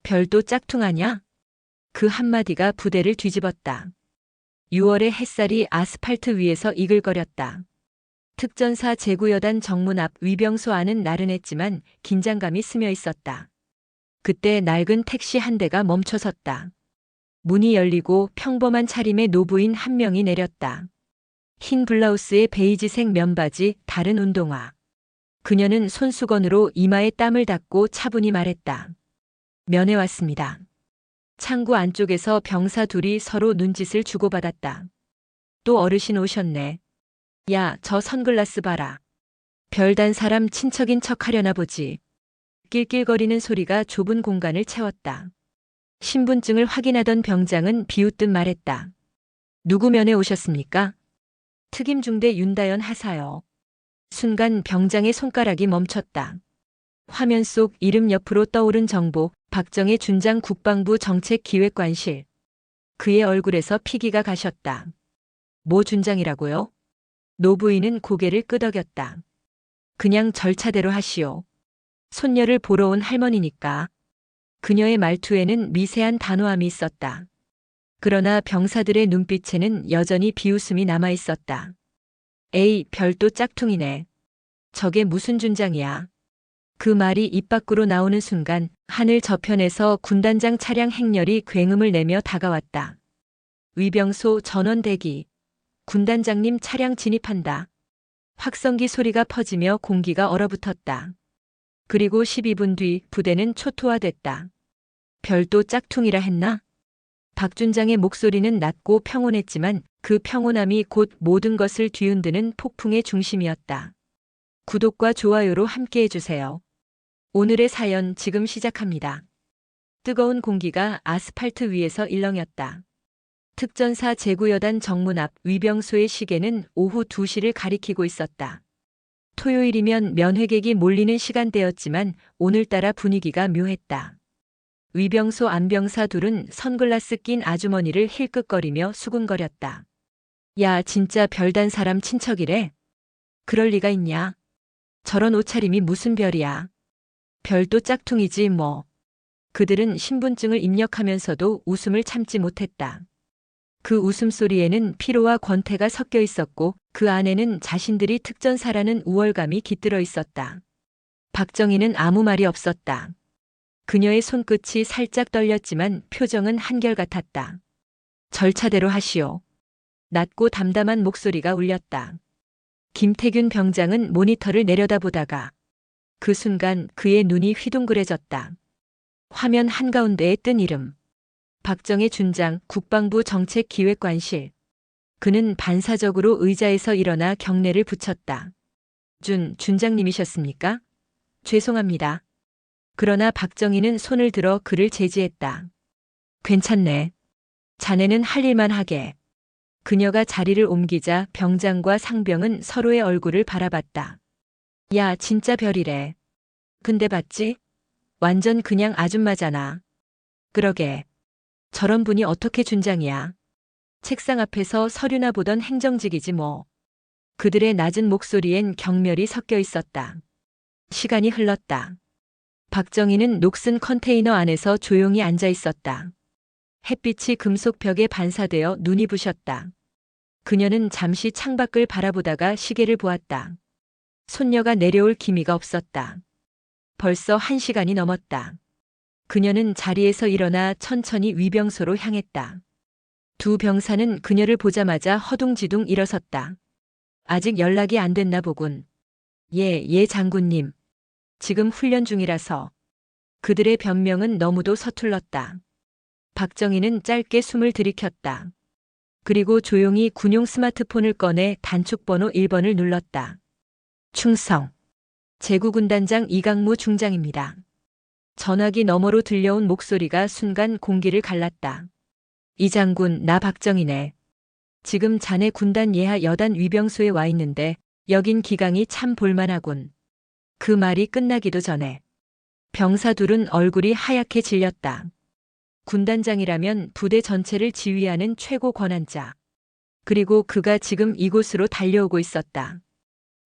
별도 짝퉁하냐? 그 한마디가 부대를 뒤집었다. 6월의 햇살이 아스팔트 위에서 이글거렸다. 특전사 제구여단 정문 앞 위병소 안은 나른했지만 긴장감이 스며 있었다. 그때 낡은 택시 한 대가 멈춰섰다. 문이 열리고 평범한 차림의 노부인 한 명이 내렸다. 흰 블라우스에 베이지색 면바지, 다른 운동화. 그녀는 손수건으로 이마에 땀을 닦고 차분히 말했다. 면회 왔습니다. 창구 안쪽에서 병사 둘이 서로 눈짓을 주고받았다. 또 어르신 오셨네. 야, 저 선글라스 봐라. 별단 사람 친척인 척 하려나 보지. 낄낄거리는 소리가 좁은 공간을 채웠다. 신분증을 확인하던 병장은 비웃듯 말했다. 누구 면회 오셨습니까? 특임중대 윤다연 하사요. 순간 병장의 손가락이 멈췄다. 화면 속 이름 옆으로 떠오른 정보, 박정혜 준장 국방부 정책기획관실. 그의 얼굴에서 피기가 가셨다. 모 준장이라고요? 노부인은 고개를 끄덕였다. 그냥 절차대로 하시오. 손녀를 보러 온 할머니니까. 그녀의 말투에는 미세한 단호함이 있었다. 그러나 병사들의 눈빛에는 여전히 비웃음이 남아 있었다. 에이, 별도 짝퉁이네. 저게 무슨 준장이야. 그 말이 입 밖으로 나오는 순간 하늘 저편에서 군단장 차량 행렬이 굉음을 내며 다가왔다. 위병소 전원 대기. 군단장님 차량 진입한다. 확성기 소리가 퍼지며 공기가 얼어붙었다. 그리고 12분 뒤 부대는 초토화됐다. 별도 짝퉁이라 했나? 박 준장의 목소리는 낮고 평온했지만 그 평온함이 곧 모든 것을 뒤흔드는 폭풍의 중심이었다. 구독과 좋아요로 함께 해주세요. 오늘의 사연 지금 시작합니다. 뜨거운 공기가 아스팔트 위에서 일렁였다. 특전사 제구여단 정문 앞 위병소의 시계는 오후 2시를 가리키고 있었다. 토요일이면 면회객이 몰리는 시간대였지만 오늘따라 분위기가 묘했다. 위병소 안병사 둘은 선글라스 낀 아주머니를 힐끗거리며 수군거렸다. 야, 진짜 별단 사람 친척이래? 그럴 리가 있냐? 저런 옷차림이 무슨 별이야? 별도 짝퉁이지 뭐. 그들은 신분증을 입력하면서도 웃음을 참지 못했다. 그 웃음소리에는 피로와 권태가 섞여 있었고 그 안에는 자신들이 특전사라는 우월감이 깃들어 있었다. 박정희는 아무 말이 없었다. 그녀의 손끝이 살짝 떨렸지만 표정은 한결같았다. 절차대로 하시오. 낮고 담담한 목소리가 울렸다. 김태균 병장은 모니터를 내려다보다가 그 순간 그의 눈이 휘둥그레졌다. 화면 한가운데에 뜬 이름. 박정혜 준장 국방부 정책기획관실. 그는 반사적으로 의자에서 일어나 경례를 붙였다. 준장님이셨습니까? 죄송합니다. 그러나 박정희는 손을 들어 그를 제지했다. 괜찮네. 자네는 할 일만 하게. 그녀가 자리를 옮기자 병장과 상병은 서로의 얼굴을 바라봤다. 야, 진짜 별이래. 근데 봤지? 완전 그냥 아줌마잖아. 그러게. 저런 분이 어떻게 준장이야. 책상 앞에서 서류나 보던 행정직이지 뭐. 그들의 낮은 목소리엔 경멸이 섞여 있었다. 시간이 흘렀다. 박정희는 녹슨 컨테이너 안에서 조용히 앉아 있었다. 햇빛이 금속 벽에 반사되어 눈이 부셨다. 그녀는 잠시 창밖을 바라보다가 시계를 보았다. 손녀가 내려올 기미가 없었다. 벌써 1시간이 넘었다. 그녀는 자리에서 일어나 천천히 위병소로 향했다. 두 병사는 그녀를 보자마자 허둥지둥 일어섰다. 아직 연락이 안 됐나 보군. 예, 장군님. 지금 훈련 중이라서. 그들의 변명은 너무도 서툴렀다. 박정희는 짧게 숨을 들이켰다. 그리고 조용히 군용 스마트폰을 꺼내 단축번호 1번을 눌렀다. 충성. 제구군단장 이강무 중장입니다. 전화기 너머로 들려온 목소리가 순간 공기를 갈랐다. 이 장군, 나 박정희네. 지금 자네 군단 예하 여단 위병소에 와 있는데 여긴 기강이 참 볼만하군. 그 말이 끝나기도 전에 병사 둘은 얼굴이 하얗게 질렸다. 군단장이라면 부대 전체를 지휘하는 최고 권한자. 그리고 그가 지금 이곳으로 달려오고 있었다.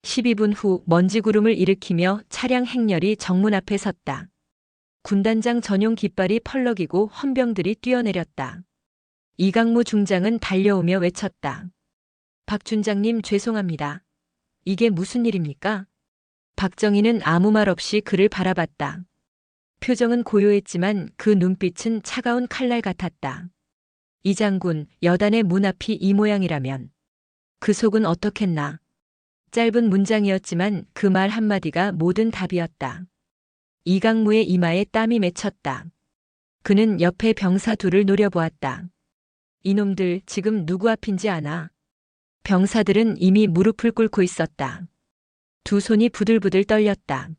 12분 후 먼지 구름을 일으키며 차량 행렬이 정문 앞에 섰다. 군단장 전용 깃발이 펄럭이고 헌병들이 뛰어내렸다. 이강무 중장은 달려오며 외쳤다. 박 준장님 죄송합니다. 이게 무슨 일입니까? 박정희는 아무 말 없이 그를 바라봤다. 표정은 고요했지만 그 눈빛은 차가운 칼날 같았다. 이 장군, 여단의 문 앞이 이 모양이라면 그 속은 어떻겠나. 짧은 문장이었지만 그 말 한마디가 모든 답이었다. 이강무의 이마에 땀이 맺혔다. 그는 옆에 병사 둘을 노려보았다. 이놈들 지금 누구 앞인지 아나? 병사들은 이미 무릎을 꿇고 있었다. 두 손이 부들부들 떨렸다.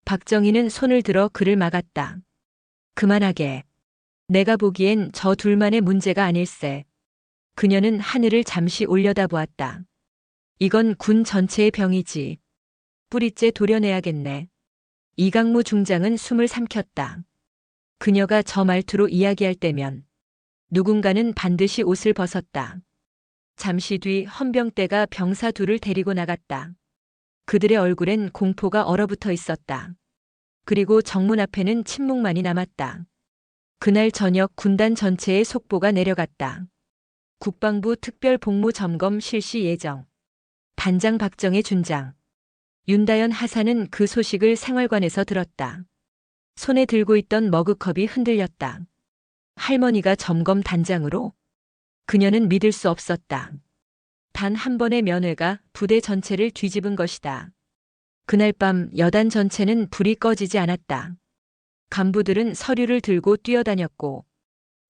박정희는 손을 들어 그를 막았다. 그만하게. 내가 보기엔 저 둘만의 문제가 아닐세. 그녀는 하늘을 잠시 올려다보았다. 이건 군 전체의 병이지. 뿌리째 도려내야겠네. 이강무 중장은 숨을 삼켰다. 그녀가 저 말투로 이야기할 때면 누군가는 반드시 옷을 벗었다. 잠시 뒤 헌병대가 병사 둘을 데리고 나갔다. 그들의 얼굴엔 공포가 얼어붙어 있었다. 그리고 정문 앞에는 침묵만이 남았다. 그날 저녁 군단 전체에 속보가 내려갔다. 국방부 특별복무점검 실시 예정. 단장 박정혜 준장. 윤다연 하사는 그 소식을 생활관에서 들었다. 손에 들고 있던 머그컵이 흔들렸다. 할머니가 점검 단장으로? 그녀는 믿을 수 없었다. 단 한 번의 면회가 부대 전체를 뒤집은 것이다. 그날 밤 여단 전체는 불이 꺼지지 않았다. 간부들은 서류를 들고 뛰어다녔고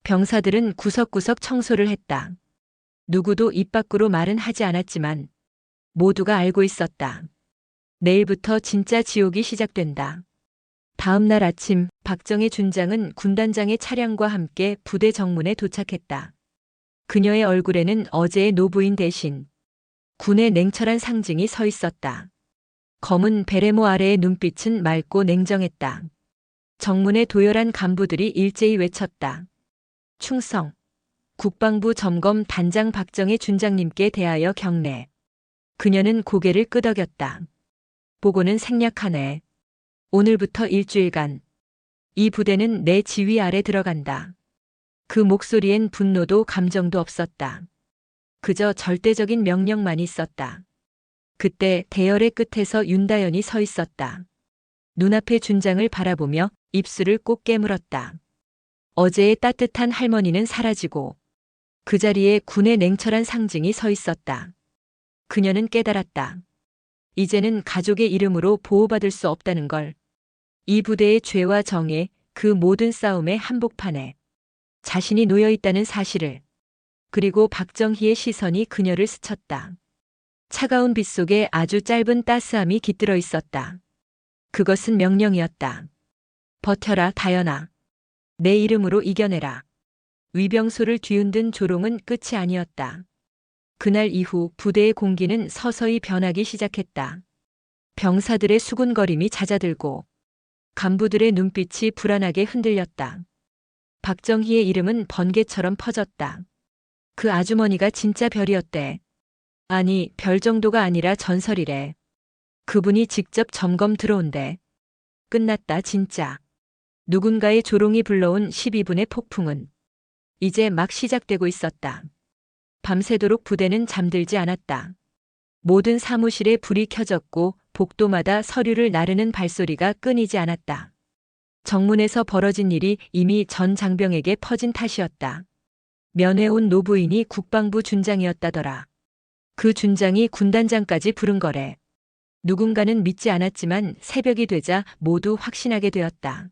병사들은 구석구석 청소를 했다. 누구도 입 밖으로 말은 하지 않았지만 모두가 알고 있었다. 내일부터 진짜 지옥이 시작된다. 다음 날 아침 박정혜 준장은 군단장의 차량과 함께 부대 정문에 도착했다. 그녀의 얼굴에는 어제의 노부인 대신 군의 냉철한 상징이 서 있었다. 검은 베레모 아래의 눈빛은 맑고 냉정했다. 정문에 도열한 간부들이 일제히 외쳤다. 충성. 국방부 점검 단장 박정혜 준장님께 대하여 경례. 그녀는 고개를 끄덕였다. 보고는 생략하네. 오늘부터 일주일간 이 부대는 내 지휘 아래 들어간다. 그 목소리엔 분노도 감정도 없었다. 그저 절대적인 명령만 있었다. 그때 대열의 끝에서 윤다연이 서 있었다. 눈앞의 준장을 바라보며 입술을 꼭 깨물었다. 어제의 따뜻한 할머니는 사라지고 그 자리에 군의 냉철한 상징이 서 있었다. 그녀는 깨달았다. 이제는 가족의 이름으로 보호받을 수 없다는 걸. 이 부대의 죄와 정의, 그 모든 싸움의 한복판에 자신이 놓여 있다는 사실을. 그리고 박정희의 시선이 그녀를 스쳤다. 차가운 빛 속에 아주 짧은 따스함이 깃들어 있었다. 그것은 명령이었다. 버텨라, 다연아. 내 이름으로 이겨내라. 위병소를 뒤흔든 조롱은 끝이 아니었다. 그날 이후 부대의 공기는 서서히 변하기 시작했다. 병사들의 수군거림이 잦아들고 간부들의 눈빛이 불안하게 흔들렸다. 박정희의 이름은 번개처럼 퍼졌다. 그 아주머니가 진짜 별이었대. 아니, 별 정도가 아니라 전설이래. 그분이 직접 점검 들어온대. 끝났다, 진짜. 누군가의 조롱이 불러온 12분의 폭풍은 이제 막 시작되고 있었다. 밤새도록 부대는 잠들지 않았다. 모든 사무실에 불이 켜졌고 복도마다 서류를 나르는 발소리가 끊이지 않았다. 정문에서 벌어진 일이 이미 전 장병에게 퍼진 탓이었다. 면회 온 노부인이 국방부 준장이었다더라. 그 준장이 군단장까지 부른 거래. 누군가는 믿지 않았지만 새벽이 되자 모두 확신하게 되었다.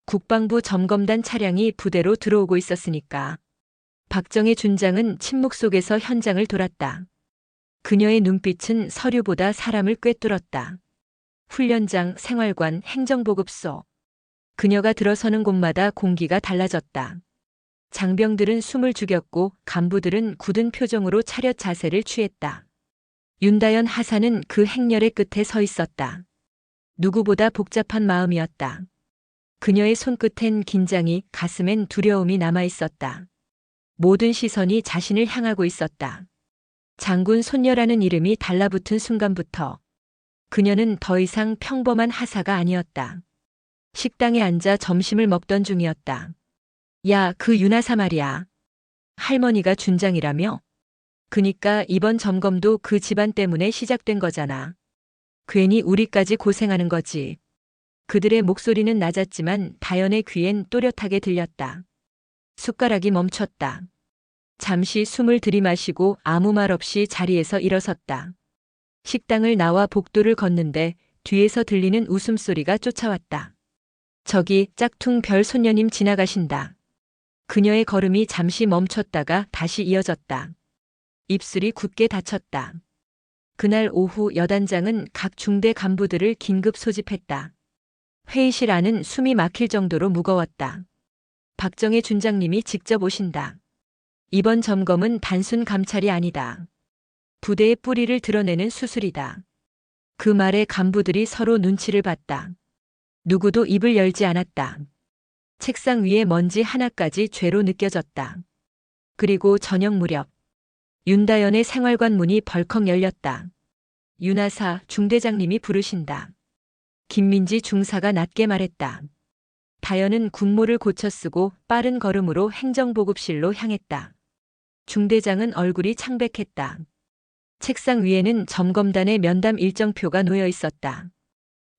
국방부 점검단 차량이 부대로 들어오고 있었으니까. 박정혜 준장은 침묵 속에서 현장을 돌았다. 그녀의 눈빛은 서류보다 사람을 꿰뚫었다. 훈련장, 생활관, 행정보급소. 그녀가 들어서는 곳마다 공기가 달라졌다. 장병들은 숨을 죽였고 간부들은 굳은 표정으로 차렷 자세를 취했다. 윤다연 하사는 그 행렬의 끝에 서 있었다. 누구보다 복잡한 마음이었다. 그녀의 손끝엔 긴장이, 가슴엔 두려움이 남아 있었다. 모든 시선이 자신을 향하고 있었다. 장군 손녀라는 이름이 달라붙은 순간부터 그녀는 더 이상 평범한 하사가 아니었다. 식당에 앉아 점심을 먹던 중이었다. 야, 그 윤하사 말이야. 할머니가 준장이라며? 그니까 이번 점검도 그 집안 때문에 시작된 거잖아. 괜히 우리까지 고생하는 거지. 그들의 목소리는 낮았지만 다연의 귀엔 또렷하게 들렸다. 숟가락이 멈췄다. 잠시 숨을 들이마시고 아무 말 없이 자리에서 일어섰다. 식당을 나와 복도를 걷는데 뒤에서 들리는 웃음소리가 쫓아왔다. 저기 짝퉁 별 손녀님 지나가신다. 그녀의 걸음이 잠시 멈췄다가 다시 이어졌다. 입술이 굳게 닫혔다. 그날 오후 여단장은 각 중대 간부들을 긴급 소집했다. 회의실 안은 숨이 막힐 정도로 무거웠다. 박정혜 준장님이 직접 오신다. 이번 점검은 단순 감찰이 아니다. 부대의 뿌리를 드러내는 수술이다. 그 말에 간부들이 서로 눈치를 봤다. 누구도 입을 열지 않았다. 책상 위에 먼지 하나까지 죄로 느껴졌다. 그리고 저녁 무렵 윤다연의 생활관 문이 벌컥 열렸다. 윤하사 중대장님이 부르신다. 김민지 중사가 낮게 말했다. 다연은 군모를 고쳐 쓰고 빠른 걸음으로 행정보급실로 향했다. 중대장은 얼굴이 창백했다. 책상 위에는 점검단의 면담 일정표가 놓여 있었다.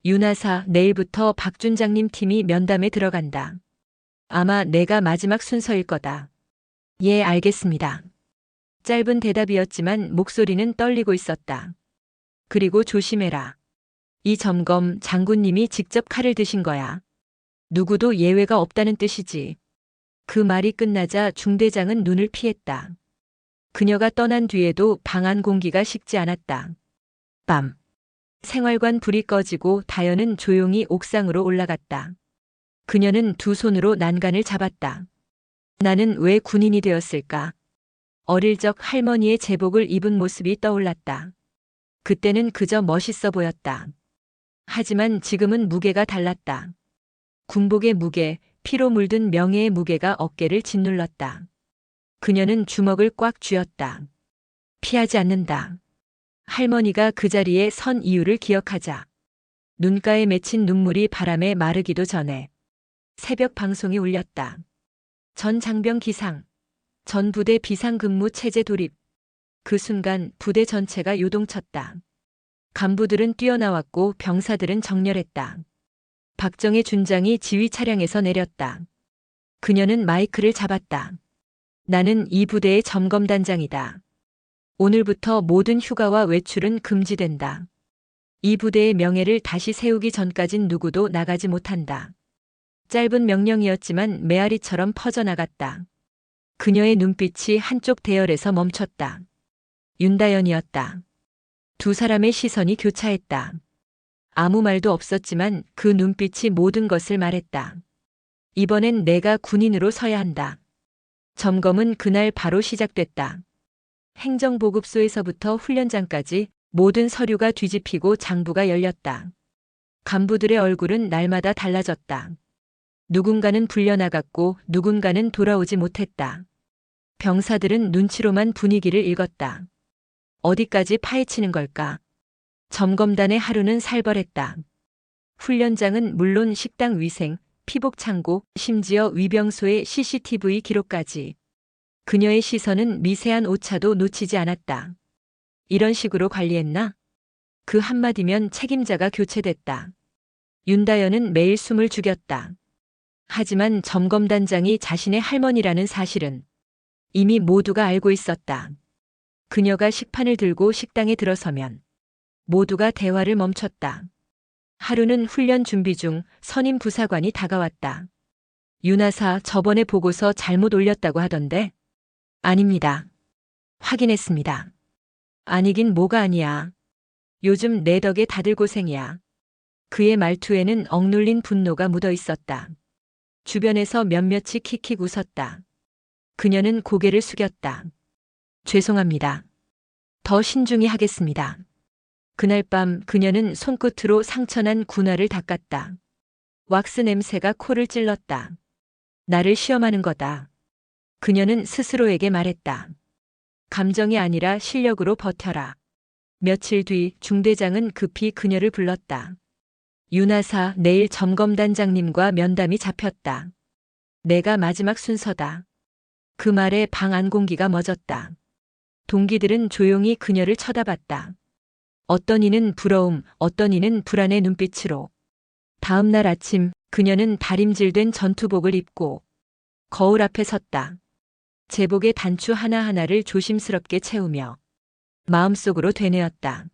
윤하사, 내일부터 박 준장님 팀이 면담에 들어간다. 아마 내가 마지막 순서일 거다. 예, 알겠습니다. 짧은 대답이었지만 목소리는 떨리고 있었다. 그리고 조심해라. 이 점검 장군님이 직접 칼을 드신 거야. 누구도 예외가 없다는 뜻이지. 그 말이 끝나자 중대장은 눈을 피했다. 그녀가 떠난 뒤에도 방 안 공기가 식지 않았다. 밤. 생활관 불이 꺼지고 다연은 조용히 옥상으로 올라갔다. 그녀는 두 손으로 난간을 잡았다. 나는 왜 군인이 되었을까? 어릴 적 할머니의 제복을 입은 모습이 떠올랐다. 그때는 그저 멋있어 보였다. 하지만 지금은 무게가 달랐다. 군복의 무게, 피로 물든 명예의 무게가 어깨를 짓눌렀다. 그녀는 주먹을 꽉 쥐었다. 피하지 않는다. 할머니가 그 자리에 선 이유를 기억하자. 눈가에 맺힌 눈물이 바람에 마르기도 전에 새벽 방송이 울렸다. 전 장병 기상, 전 부대 비상근무 체제 돌입. 그 순간 부대 전체가 요동쳤다. 간부들은 뛰어나왔고 병사들은 정렬했다. 박정혜 준장이 지휘 차량에서 내렸다. 그녀는 마이크를 잡았다. 나는 이 부대의 점검단장이다. 오늘부터 모든 휴가와 외출은 금지된다. 이 부대의 명예를 다시 세우기 전까진 누구도 나가지 못한다. 짧은 명령이었지만 메아리처럼 퍼져나갔다. 그녀의 눈빛이 한쪽 대열에서 멈췄다. 윤다연이었다. 두 사람의 시선이 교차했다. 아무 말도 없었지만 그 눈빛이 모든 것을 말했다. 이번엔 내가 군인으로 서야 한다. 점검은 그날 바로 시작됐다. 행정보급소에서부터 훈련장까지 모든 서류가 뒤집히고 장부가 열렸다. 간부들의 얼굴은 날마다 달라졌다. 누군가는 불려나갔고 누군가는 돌아오지 못했다. 병사들은 눈치로만 분위기를 읽었다. 어디까지 파헤치는 걸까? 점검단의 하루는 살벌했다. 훈련장은 물론 식당 위생, 피복 창고, 심지어 위병소의 CCTV 기록까지. 그녀의 시선은 미세한 오차도 놓치지 않았다. 이런 식으로 관리했나? 그 한마디면 책임자가 교체됐다. 윤다연은 매일 숨을 죽였다. 하지만 점검단장이 자신의 할머니라는 사실은 이미 모두가 알고 있었다. 그녀가 식판을 들고 식당에 들어서면 모두가 대화를 멈췄다. 하루는 훈련 준비 중 선임 부사관이 다가왔다. 윤하사, 저번에 보고서 잘못 올렸다고 하던데? 아닙니다. 확인했습니다. 아니긴 뭐가 아니야. 요즘 내 덕에 다들 고생이야. 그의 말투에는 억눌린 분노가 묻어 있었다. 주변에서 몇몇이 킥킥 웃었다. 그녀는 고개를 숙였다. 죄송합니다. 더 신중히 하겠습니다. 그날 밤 그녀는 손끝으로 상처난 군화를 닦았다. 왁스 냄새가 코를 찔렀다. 나를 시험하는 거다. 그녀는 스스로에게 말했다. 감정이 아니라 실력으로 버텨라. 며칠 뒤 중대장은 급히 그녀를 불렀다. 윤하사 내일 점검단장님과 면담이 잡혔다. 내가 마지막 순서다. 그 말에 방 안 공기가 멎었다. 동기들은 조용히 그녀를 쳐다봤다. 어떤 이는 부러움, 어떤 이는 불안의 눈빛으로. 다음 날 아침 그녀는 다림질된 전투복을 입고 거울 앞에 섰다. 제복의 단추 하나하나를 조심스럽게 채우며 마음속으로 되뇌었다.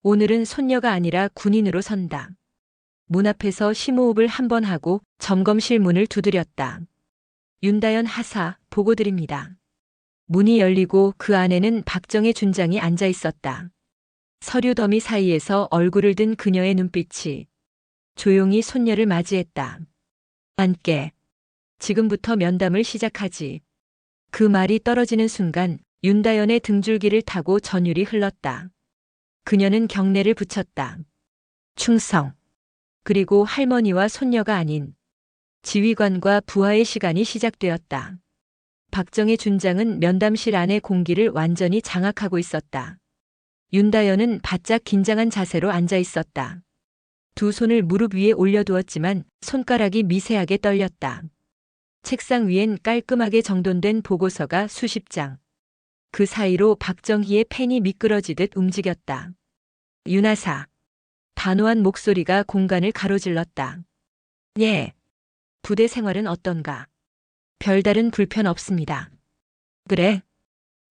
오늘은 손녀가 아니라 군인으로 선다. 문 앞에서 심호흡을 한 번 하고 점검실 문을 두드렸다. 윤다연 하사, 보고 드립니다. 문이 열리고 그 안에는 박정혜 준장이 앉아 있었다. 서류 더미 사이에서 얼굴을 든 그녀의 눈빛이 조용히 손녀를 맞이했다. 앉게. 지금부터 면담을 시작하지. 그 말이 떨어지는 순간 윤다연의 등줄기를 타고 전율이 흘렀다. 그녀는 경례를 붙였다. 충성. 그리고 할머니와 손녀가 아닌 지휘관과 부하의 시간이 시작되었다. 박정혜 준장은 면담실 안의 공기를 완전히 장악하고 있었다. 윤다연은 바짝 긴장한 자세로 앉아 있었다. 두 손을 무릎 위에 올려두었지만 손가락이 미세하게 떨렸다. 책상 위엔 깔끔하게 정돈된 보고서가 수십 장. 그 사이로 박정희의 펜이 미끄러지듯 움직였다. 윤하사. 단호한 목소리가 공간을 가로질렀다. 예. 부대 생활은 어떤가? 별다른 불편 없습니다. 그래?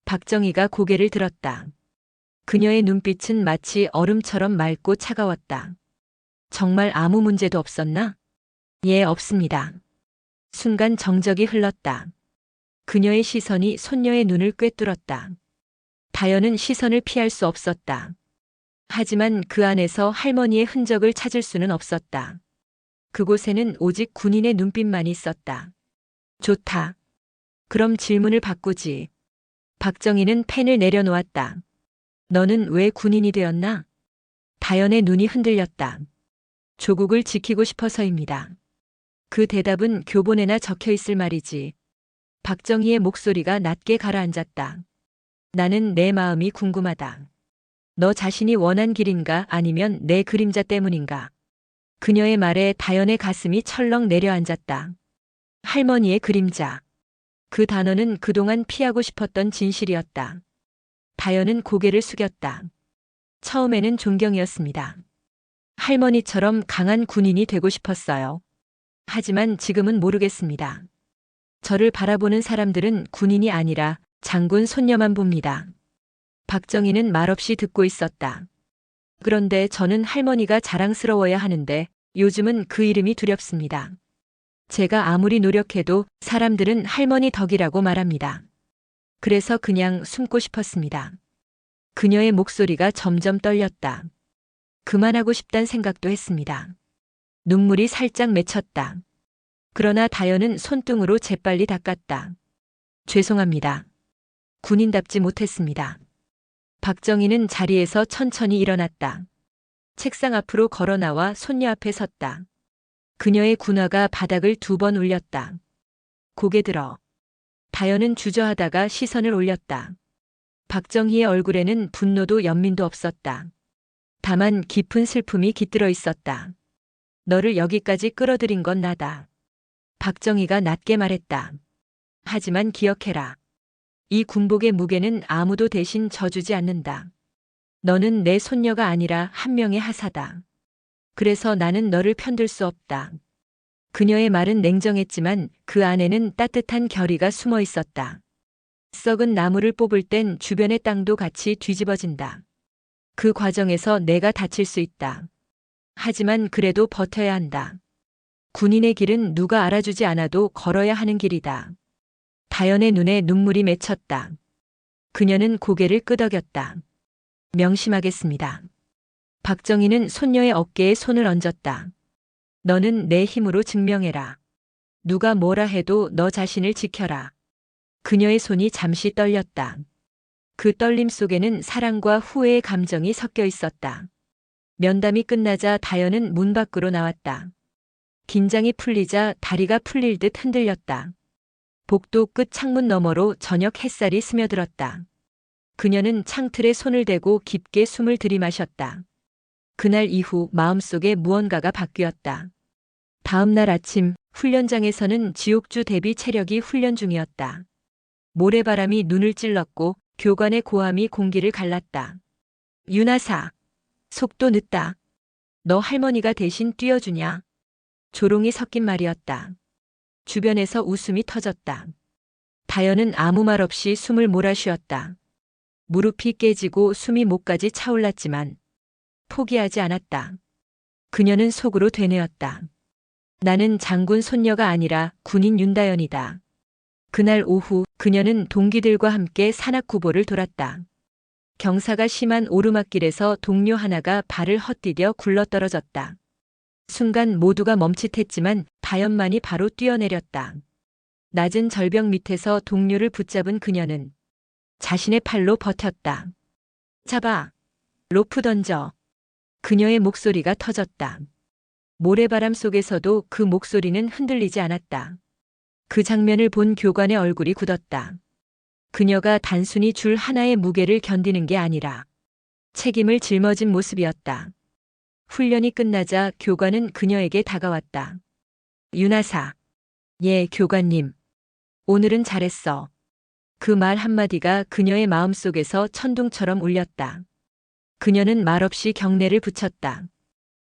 박정희가 고개를 들었다. 그녀의 눈빛은 마치 얼음처럼 맑고 차가웠다. 정말 아무 문제도 없었나? 예, 없습니다. 순간 정적이 흘렀다. 그녀의 시선이 손녀의 눈을 꿰뚫었다. 다연은 시선을 피할 수 없었다. 하지만 그 안에서 할머니의 흔적을 찾을 수는 없었다. 그곳에는 오직 군인의 눈빛만 있었다. 좋다. 그럼 질문을 바꾸지. 박정희는 펜을 내려놓았다. 너는 왜 군인이 되었나? 다연의 눈이 흔들렸다. 조국을 지키고 싶어서입니다. 그 대답은 교본에나 적혀 있을 말이지. 박정희의 목소리가 낮게 가라앉았다. 나는 내 마음이 궁금하다. 너 자신이 원한 길인가 아니면 내 그림자 때문인가? 그녀의 말에 다연의 가슴이 철렁 내려앉았다. 할머니의 그림자. 그 단어는 그동안 피하고 싶었던 진실이었다. 다연은 고개를 숙였다. 처음에는 존경이었습니다. 할머니처럼 강한 군인이 되고 싶었어요. 하지만 지금은 모르겠습니다. 저를 바라보는 사람들은 군인이 아니라 장군 손녀만 봅니다. 박정희는 말없이 듣고 있었다. 그런데 저는 할머니가 자랑스러워야 하는데 요즘은 그 이름이 두렵습니다. 제가 아무리 노력해도 사람들은 할머니 덕이라고 말합니다. 그래서 그냥 숨고 싶었습니다. 그녀의 목소리가 점점 떨렸다. 그만하고 싶단 생각도 했습니다. 눈물이 살짝 맺혔다. 그러나 다연은 손등으로 재빨리 닦았다. 죄송합니다. 군인답지 못했습니다. 박정희는 자리에서 천천히 일어났다. 책상 앞으로 걸어 나와 손녀 앞에 섰다. 그녀의 군화가 바닥을 2번 울렸다. 고개 들어. 다연은 주저하다가 시선을 올렸다. 박정희의 얼굴에는 분노도 연민도 없었다. 다만 깊은 슬픔이 깃들어 있었다. 너를 여기까지 끌어들인 건 나다. 박정희가 낮게 말했다. 하지만 기억해라. 이 군복의 무게는 아무도 대신 져주지 않는다. 너는 내 손녀가 아니라 한 명의 하사다. 그래서 나는 너를 편들 수 없다. 그녀의 말은 냉정했지만 그 안에는 따뜻한 결의가 숨어 있었다. 썩은 나무를 뽑을 땐 주변의 땅도 같이 뒤집어진다. 그 과정에서 내가 다칠 수 있다. 하지만 그래도 버텨야 한다. 군인의 길은 누가 알아주지 않아도 걸어야 하는 길이다. 다연의 눈에 눈물이 맺혔다. 그녀는 고개를 끄덕였다. 명심하겠습니다. 박정희는 손녀의 어깨에 손을 얹었다. 너는 내 힘으로 증명해라. 누가 뭐라 해도 너 자신을 지켜라. 그녀의 손이 잠시 떨렸다. 그 떨림 속에는 사랑과 후회의 감정이 섞여 있었다. 면담이 끝나자 다연은 문 밖으로 나왔다. 긴장이 풀리자 다리가 풀릴 듯 흔들렸다. 복도 끝 창문 너머로 저녁 햇살이 스며들었다. 그녀는 창틀에 손을 대고 깊게 숨을 들이마셨다. 그날 이후 마음속에 무언가가 바뀌었다. 다음 날 아침 훈련장에서는 지옥주 대비 체력이 훈련 중이었다. 모래바람이 눈을 찔렀고 교관의 고함이 공기를 갈랐다. 윤하사, 속도 늦다. 너 할머니가 대신 뛰어주냐? 조롱이 섞인 말이었다. 주변에서 웃음이 터졌다. 다연은 아무 말 없이 숨을 몰아쉬었다. 무릎이 깨지고 숨이 목까지 차올랐지만 포기하지 않았다. 그녀는 속으로 되뇌었다. 나는 장군 손녀가 아니라 군인 윤다연이다. 그날 오후 그녀는 동기들과 함께 산악구보를 돌았다. 경사가 심한 오르막길에서 동료 하나가 발을 헛디뎌 굴러떨어졌다. 순간 모두가 멈칫했지만 다연만이 바로 뛰어내렸다. 낮은 절벽 밑에서 동료를 붙잡은 그녀는 자신의 팔로 버텼다. 잡아! 로프 던져! 그녀의 목소리가 터졌다. 모래바람 속에서도 그 목소리는 흔들리지 않았다. 그 장면을 본 교관의 얼굴이 굳었다. 그녀가 단순히 줄 하나의 무게를 견디는 게 아니라 책임을 짊어진 모습이었다. 훈련이 끝나자 교관은 그녀에게 다가왔다. 윤하사. 예, 교관님. 오늘은 잘했어. 그 말 한마디가 그녀의 마음속에서 천둥처럼 울렸다. 그녀는 말없이 경례를 붙였다.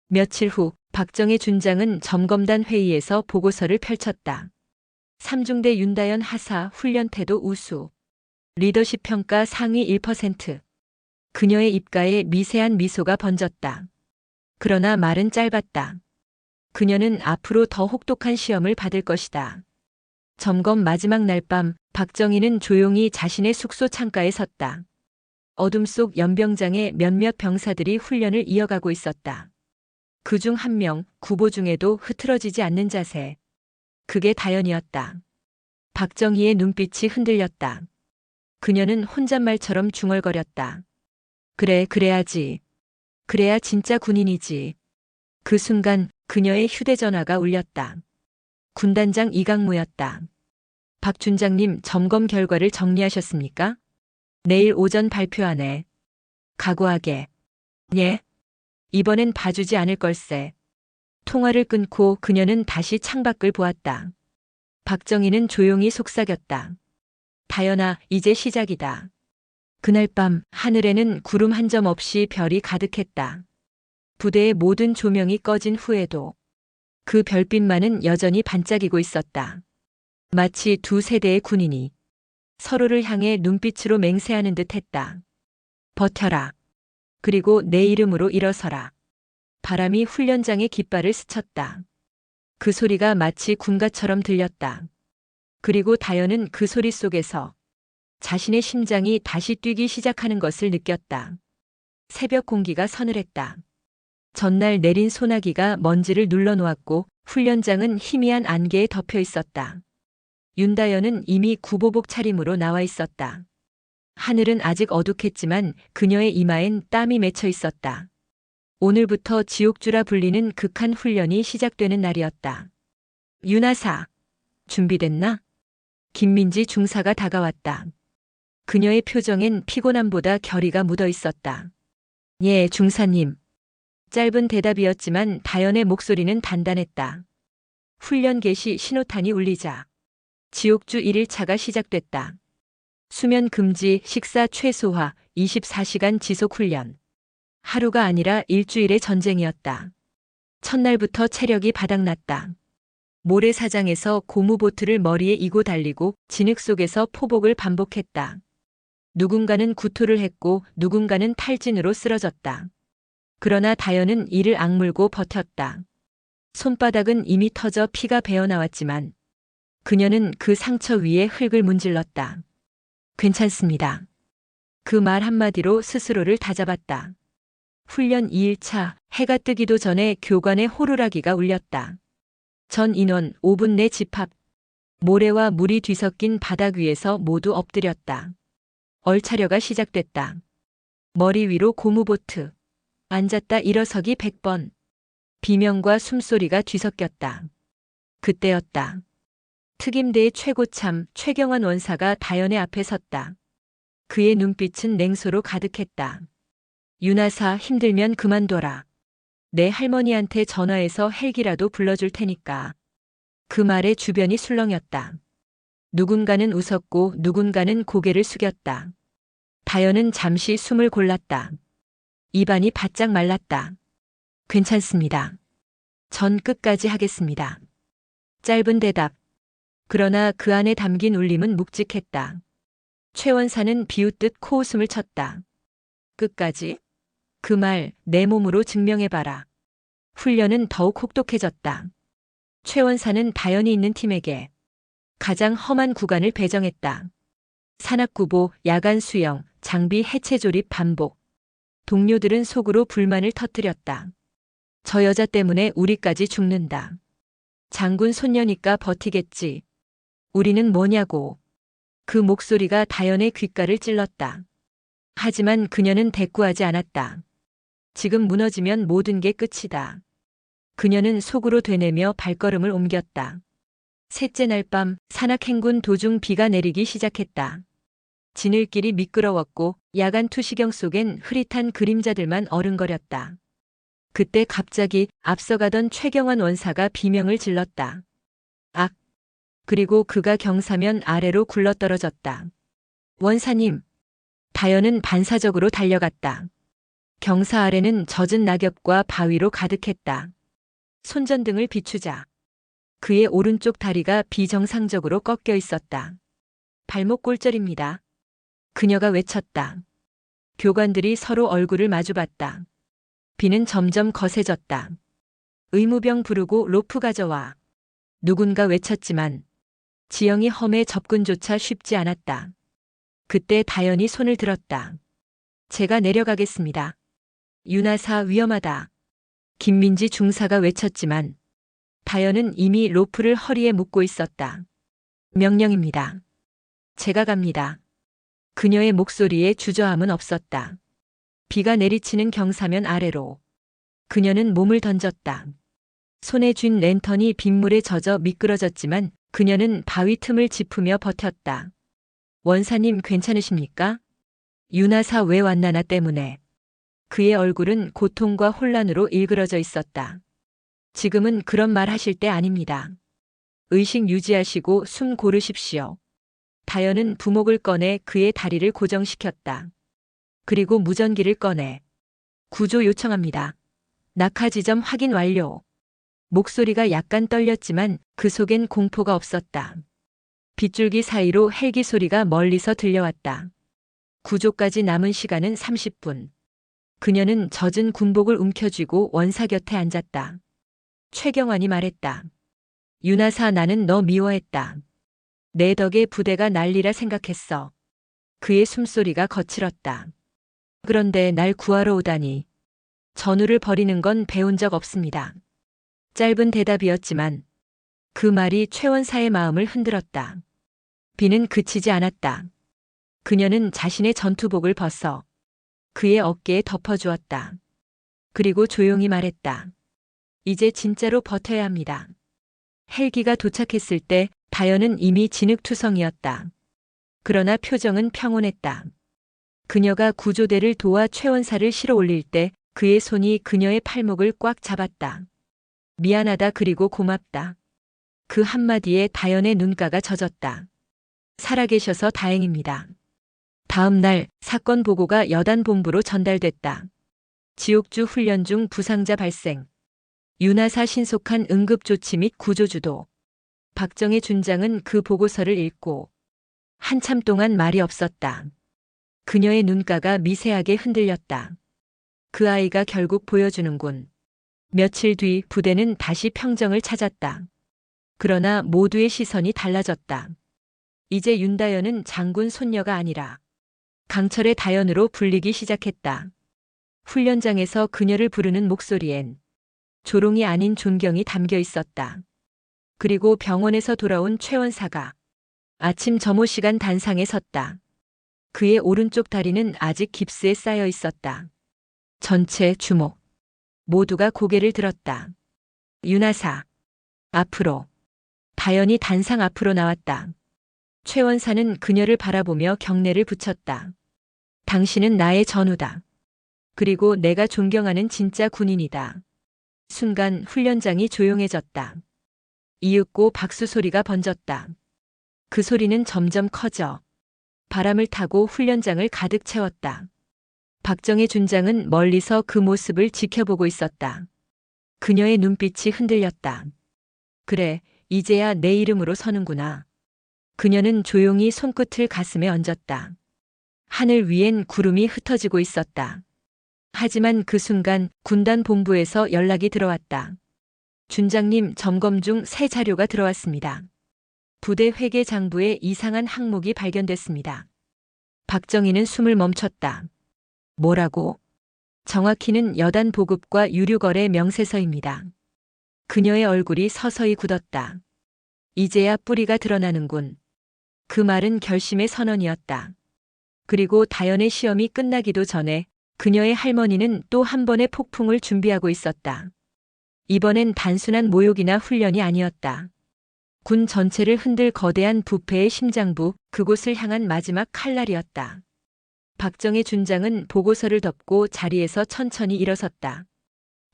며칠 후 박정희 준장은 점검단 회의에서 보고서를 펼쳤다. 삼중대 윤다연 하사 훈련 태도 우수. 리더십 평가 상위 1%. 그녀의 입가에 미세한 미소가 번졌다. 그러나 말은 짧았다. 그녀는 앞으로 더 혹독한 시험을 받을 것이다. 점검 마지막 날 밤 박정희는 조용히 자신의 숙소 창가에 섰다. 어둠 속 연병장의 몇몇 병사들이 훈련을 이어가고 있었다. 그중 한 명, 구보 중에도 흐트러지지 않는 자세. 그게 다연이었다. 박정희의 눈빛이 흔들렸다. 그녀는 혼잣말처럼 중얼거렸다. 그래, 그래야지. 그래야 진짜 군인이지. 그 순간 그녀의 휴대전화가 울렸다. 군단장 이강무였다. 박 준장님, 점검 결과를 정리하셨습니까? 내일 오전 발표하네. 각오하게. 예. 이번엔 봐주지 않을 걸세. 통화를 끊고 그녀는 다시 창밖을 보았다. 박정희는 조용히 속삭였다. 다연아, 이제 시작이다. 그날 밤 하늘에는 구름 한 점 없이 별이 가득했다. 부대의 모든 조명이 꺼진 후에도 그 별빛만은 여전히 반짝이고 있었다. 마치 두 세대의 군인이 서로를 향해 눈빛으로 맹세하는 듯 했다. 버텨라. 그리고 내 이름으로 일어서라. 바람이 훈련장의 깃발을 스쳤다. 그 소리가 마치 군가처럼 들렸다. 그리고 다연은 그 소리 속에서 자신의 심장이 다시 뛰기 시작하는 것을 느꼈다. 새벽 공기가 서늘했다. 전날 내린 소나기가 먼지를 눌러놓았고 훈련장은 희미한 안개에 덮여 있었다. 윤다연은 이미 구보복 차림으로 나와 있었다. 하늘은 아직 어둑했지만 그녀의 이마엔 땀이 맺혀 있었다. 오늘부터 지옥주라 불리는 극한 훈련이 시작되는 날이었다. 윤하사, 준비됐나? 김민지 중사가 다가왔다. 그녀의 표정엔 피곤함보다 결의가 묻어 있었다. 예, 중사님. 짧은 대답이었지만 다연의 목소리는 단단했다. 훈련 개시 신호탄이 울리자 지옥주 1일차가 시작됐다. 수면 금지, 식사 최소화, 24시간 지속 훈련. 하루가 아니라 일주일의 전쟁이었다. 첫날부터 체력이 바닥났다. 모래사장에서 고무보트를 머리에 이고 달리고 진흙 속에서 포복을 반복했다. 누군가는 구토를 했고 누군가는 탈진으로 쓰러졌다. 그러나 다연은 이를 악물고 버텼다. 손바닥은 이미 터져 피가 배어나왔지만 그녀는 그 상처 위에 흙을 문질렀다. 괜찮습니다. 그 말 한마디로 스스로를 다잡았다. 훈련 2일차 해가 뜨기도 전에 교관의 호루라기가 울렸다. 전 인원 5분 내 집합. 모래와 물이 뒤섞인 바닥 위에서 모두 엎드렸다. 얼차려가 시작됐다. 머리 위로 고무보트. 앉았다 일어서기 100번. 비명과 숨소리가 뒤섞였다. 그때였다. 특임대의 최고참 최경환 원사가 다연의 앞에 섰다. 그의 눈빛은 냉소로 가득했다. 윤하사, 힘들면 그만둬라. 내 할머니한테 전화해서 헬기라도 불러줄 테니까. 그 말에 주변이 술렁였다. 누군가는 웃었고 누군가는 고개를 숙였다. 다연은 잠시 숨을 골랐다. 입안이 바짝 말랐다. 괜찮습니다. 전 끝까지 하겠습니다. 짧은 대답. 그러나 그 안에 담긴 울림은 묵직했다. 최 원사는 비웃듯 코웃음을 쳤다. 끝까지? 그 말 내 몸으로 증명해봐라. 훈련은 더욱 혹독해졌다. 최 원사는 다연이 있는 팀에게 가장 험한 구간을 배정했다. 산악구보, 야간 수영, 장비 해체 조립 반복. 동료들은 속으로 불만을 터뜨렸다. 저 여자 때문에 우리까지 죽는다. 장군 손녀니까 버티겠지. 우리는 뭐냐고. 그 목소리가 다연의 귓가를 찔렀다. 하지만 그녀는 대꾸하지 않았다. 지금 무너지면 모든 게 끝이다. 그녀는 속으로 되뇌며 발걸음을 옮겼다. 셋째 날 밤 산악행군 도중 비가 내리기 시작했다. 지늘길이 미끄러웠고 야간 투시경 속엔 흐릿한 그림자들만 어른거렸다. 그때 갑자기 앞서가던 최경환 원사가 비명을 질렀다. 악! 그리고 그가 경사면 아래로 굴러떨어졌다. 원사님! 다연은 반사적으로 달려갔다. 경사 아래는 젖은 낙엽과 바위로 가득했다. 손전등을 비추자. 그의 오른쪽 다리가 비정상적으로 꺾여 있었다. 발목 골절입니다. 그녀가 외쳤다. 교관들이 서로 얼굴을 마주봤다. 비는 점점 거세졌다. 의무병 부르고 로프 가져와. 누군가 외쳤지만 지형이 험해 접근조차 쉽지 않았다. 그때 다연이 손을 들었다. 제가 내려가겠습니다. 윤하사 위험하다. 김민지 중사가 외쳤지만 다연은 이미 로프를 허리에 묶고 있었다. 명령입니다. 제가 갑니다. 그녀의 목소리에 주저함은 없었다. 비가 내리치는 경사면 아래로. 그녀는 몸을 던졌다. 손에 쥔 랜턴이 빗물에 젖어 미끄러졌지만 그녀는 바위 틈을 짚으며 버텼다. 원사님 괜찮으십니까? 윤하사 왜 왔나 나 때문에. 그의 얼굴은 고통과 혼란으로 일그러져 있었다. 지금은 그런 말 하실 때 아닙니다. 의식 유지하시고 숨 고르십시오. 다연은 부목을 꺼내 그의 다리를 고정시켰다. 그리고 무전기를 꺼내 구조 요청합니다. 낙하 지점 확인 완료. 목소리가 약간 떨렸지만 그 속엔 공포가 없었다. 빗줄기 사이로 헬기 소리가 멀리서 들려왔다. 구조까지 남은 시간은 30분. 그녀는 젖은 군복을 움켜쥐고 원사 곁에 앉았다. 최경환이 말했다. 윤하사 나는 너 미워했다. 내 덕에 부대가 난리라 생각했어. 그의 숨소리가 거칠었다. 그런데 날 구하러 오다니. 전우를 버리는 건 배운 적 없습니다. 짧은 대답이었지만 그 말이 최 원사의 마음을 흔들었다. 비는 그치지 않았다. 그녀는 자신의 전투복을 벗어 그의 어깨에 덮어주었다. 그리고 조용히 말했다. 이제 진짜로 버텨야 합니다. 헬기가 도착했을 때 다연은 이미 진흙투성이었다. 그러나 표정은 평온했다. 그녀가 구조대를 도와 최 원사를 실어 올릴 때 그의 손이 그녀의 팔목을 꽉 잡았다. 미안하다 그리고 고맙다. 그 한마디에 다연의 눈가가 젖었다. 살아계셔서 다행입니다. 다음 날 사건 보고가 여단 본부로 전달됐다. 지옥주 훈련 중 부상자 발생. 윤하사 신속한 응급조치 및 구조주도. 박정혜 준장은 그 보고서를 읽고 한참 동안 말이 없었다. 그녀의 눈가가 미세하게 흔들렸다. 그 아이가 결국 보여주는군. 며칠 뒤 부대는 다시 평정을 찾았다. 그러나 모두의 시선이 달라졌다. 이제 윤다연은 장군 손녀가 아니라 강철의 다연으로 불리기 시작했다. 훈련장에서 그녀를 부르는 목소리엔 조롱이 아닌 존경이 담겨 있었다. 그리고 병원에서 돌아온 최 원사가 아침 점호 시간 단상에 섰다. 그의 오른쪽 다리는 아직 깁스에 쌓여 있었다. 전체 주목. 모두가 고개를 들었다. 윤하사. 앞으로. 다연이 단상 앞으로 나왔다. 최 원사는 그녀를 바라보며 경례를 붙였다. 당신은 나의 전우다. 그리고 내가 존경하는 진짜 군인이다. 순간 훈련장이 조용해졌다. 이윽고 박수 소리가 번졌다. 그 소리는 점점 커져 바람을 타고 훈련장을 가득 채웠다. 박정희 준장은 멀리서 그 모습을 지켜보고 있었다. 그녀의 눈빛이 흔들렸다. 그래, 이제야 내 이름으로 서는구나. 그녀는 조용히 손끝을 가슴에 얹었다. 하늘 위엔 구름이 흩어지고 있었다. 하지만 그 순간 군단 본부에서 연락이 들어왔다. 준장님, 점검 중 새 자료가 들어왔습니다. 부대 회계 장부에 이상한 항목이 발견됐습니다. 박정희는 숨을 멈췄다. 뭐라고? 정확히는 여단 보급과 유류거래 명세서입니다. 그녀의 얼굴이 서서히 굳었다. 이제야 뿌리가 드러나는군. 그 말은 결심의 선언이었다. 그리고 다연의 시험이 끝나기도 전에 그녀의 할머니는 또 한 번의 폭풍을 준비하고 있었다. 이번엔 단순한 모욕이나 훈련이 아니었다. 군 전체를 흔들 거대한 부패의 심장부, 그곳을 향한 마지막 칼날이었다. 박정희 준장은 보고서를 덮고 자리에서 천천히 일어섰다.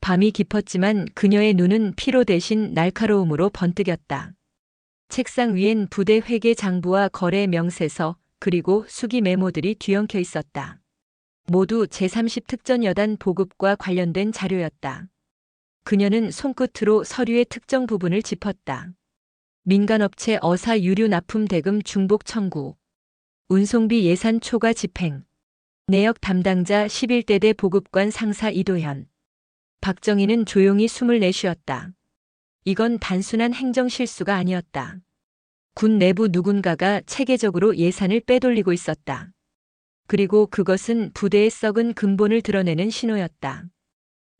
밤이 깊었지만 그녀의 눈은 피로 대신 날카로움으로 번뜩였다. 책상 위엔 부대 회계 장부와 거래 명세서, 그리고 수기 메모들이 뒤엉켜 있었다. 모두 제30 특전 여단 보급과 관련된 자료였다. 그녀는 손끝으로 서류의 특정 부분을 짚었다. 민간업체 어사 유류 납품 대금 중복 청구, 운송비 예산 초과 집행, 내역 담당자 11대대 보급관 상사 이도현. 박정희는 조용히 숨을 내쉬었다. 이건 단순한 행정 실수가 아니었다. 군 내부 누군가가 체계적으로 예산을 빼돌리고 있었다. 그리고 그것은 부대의 썩은 근본을 드러내는 신호였다.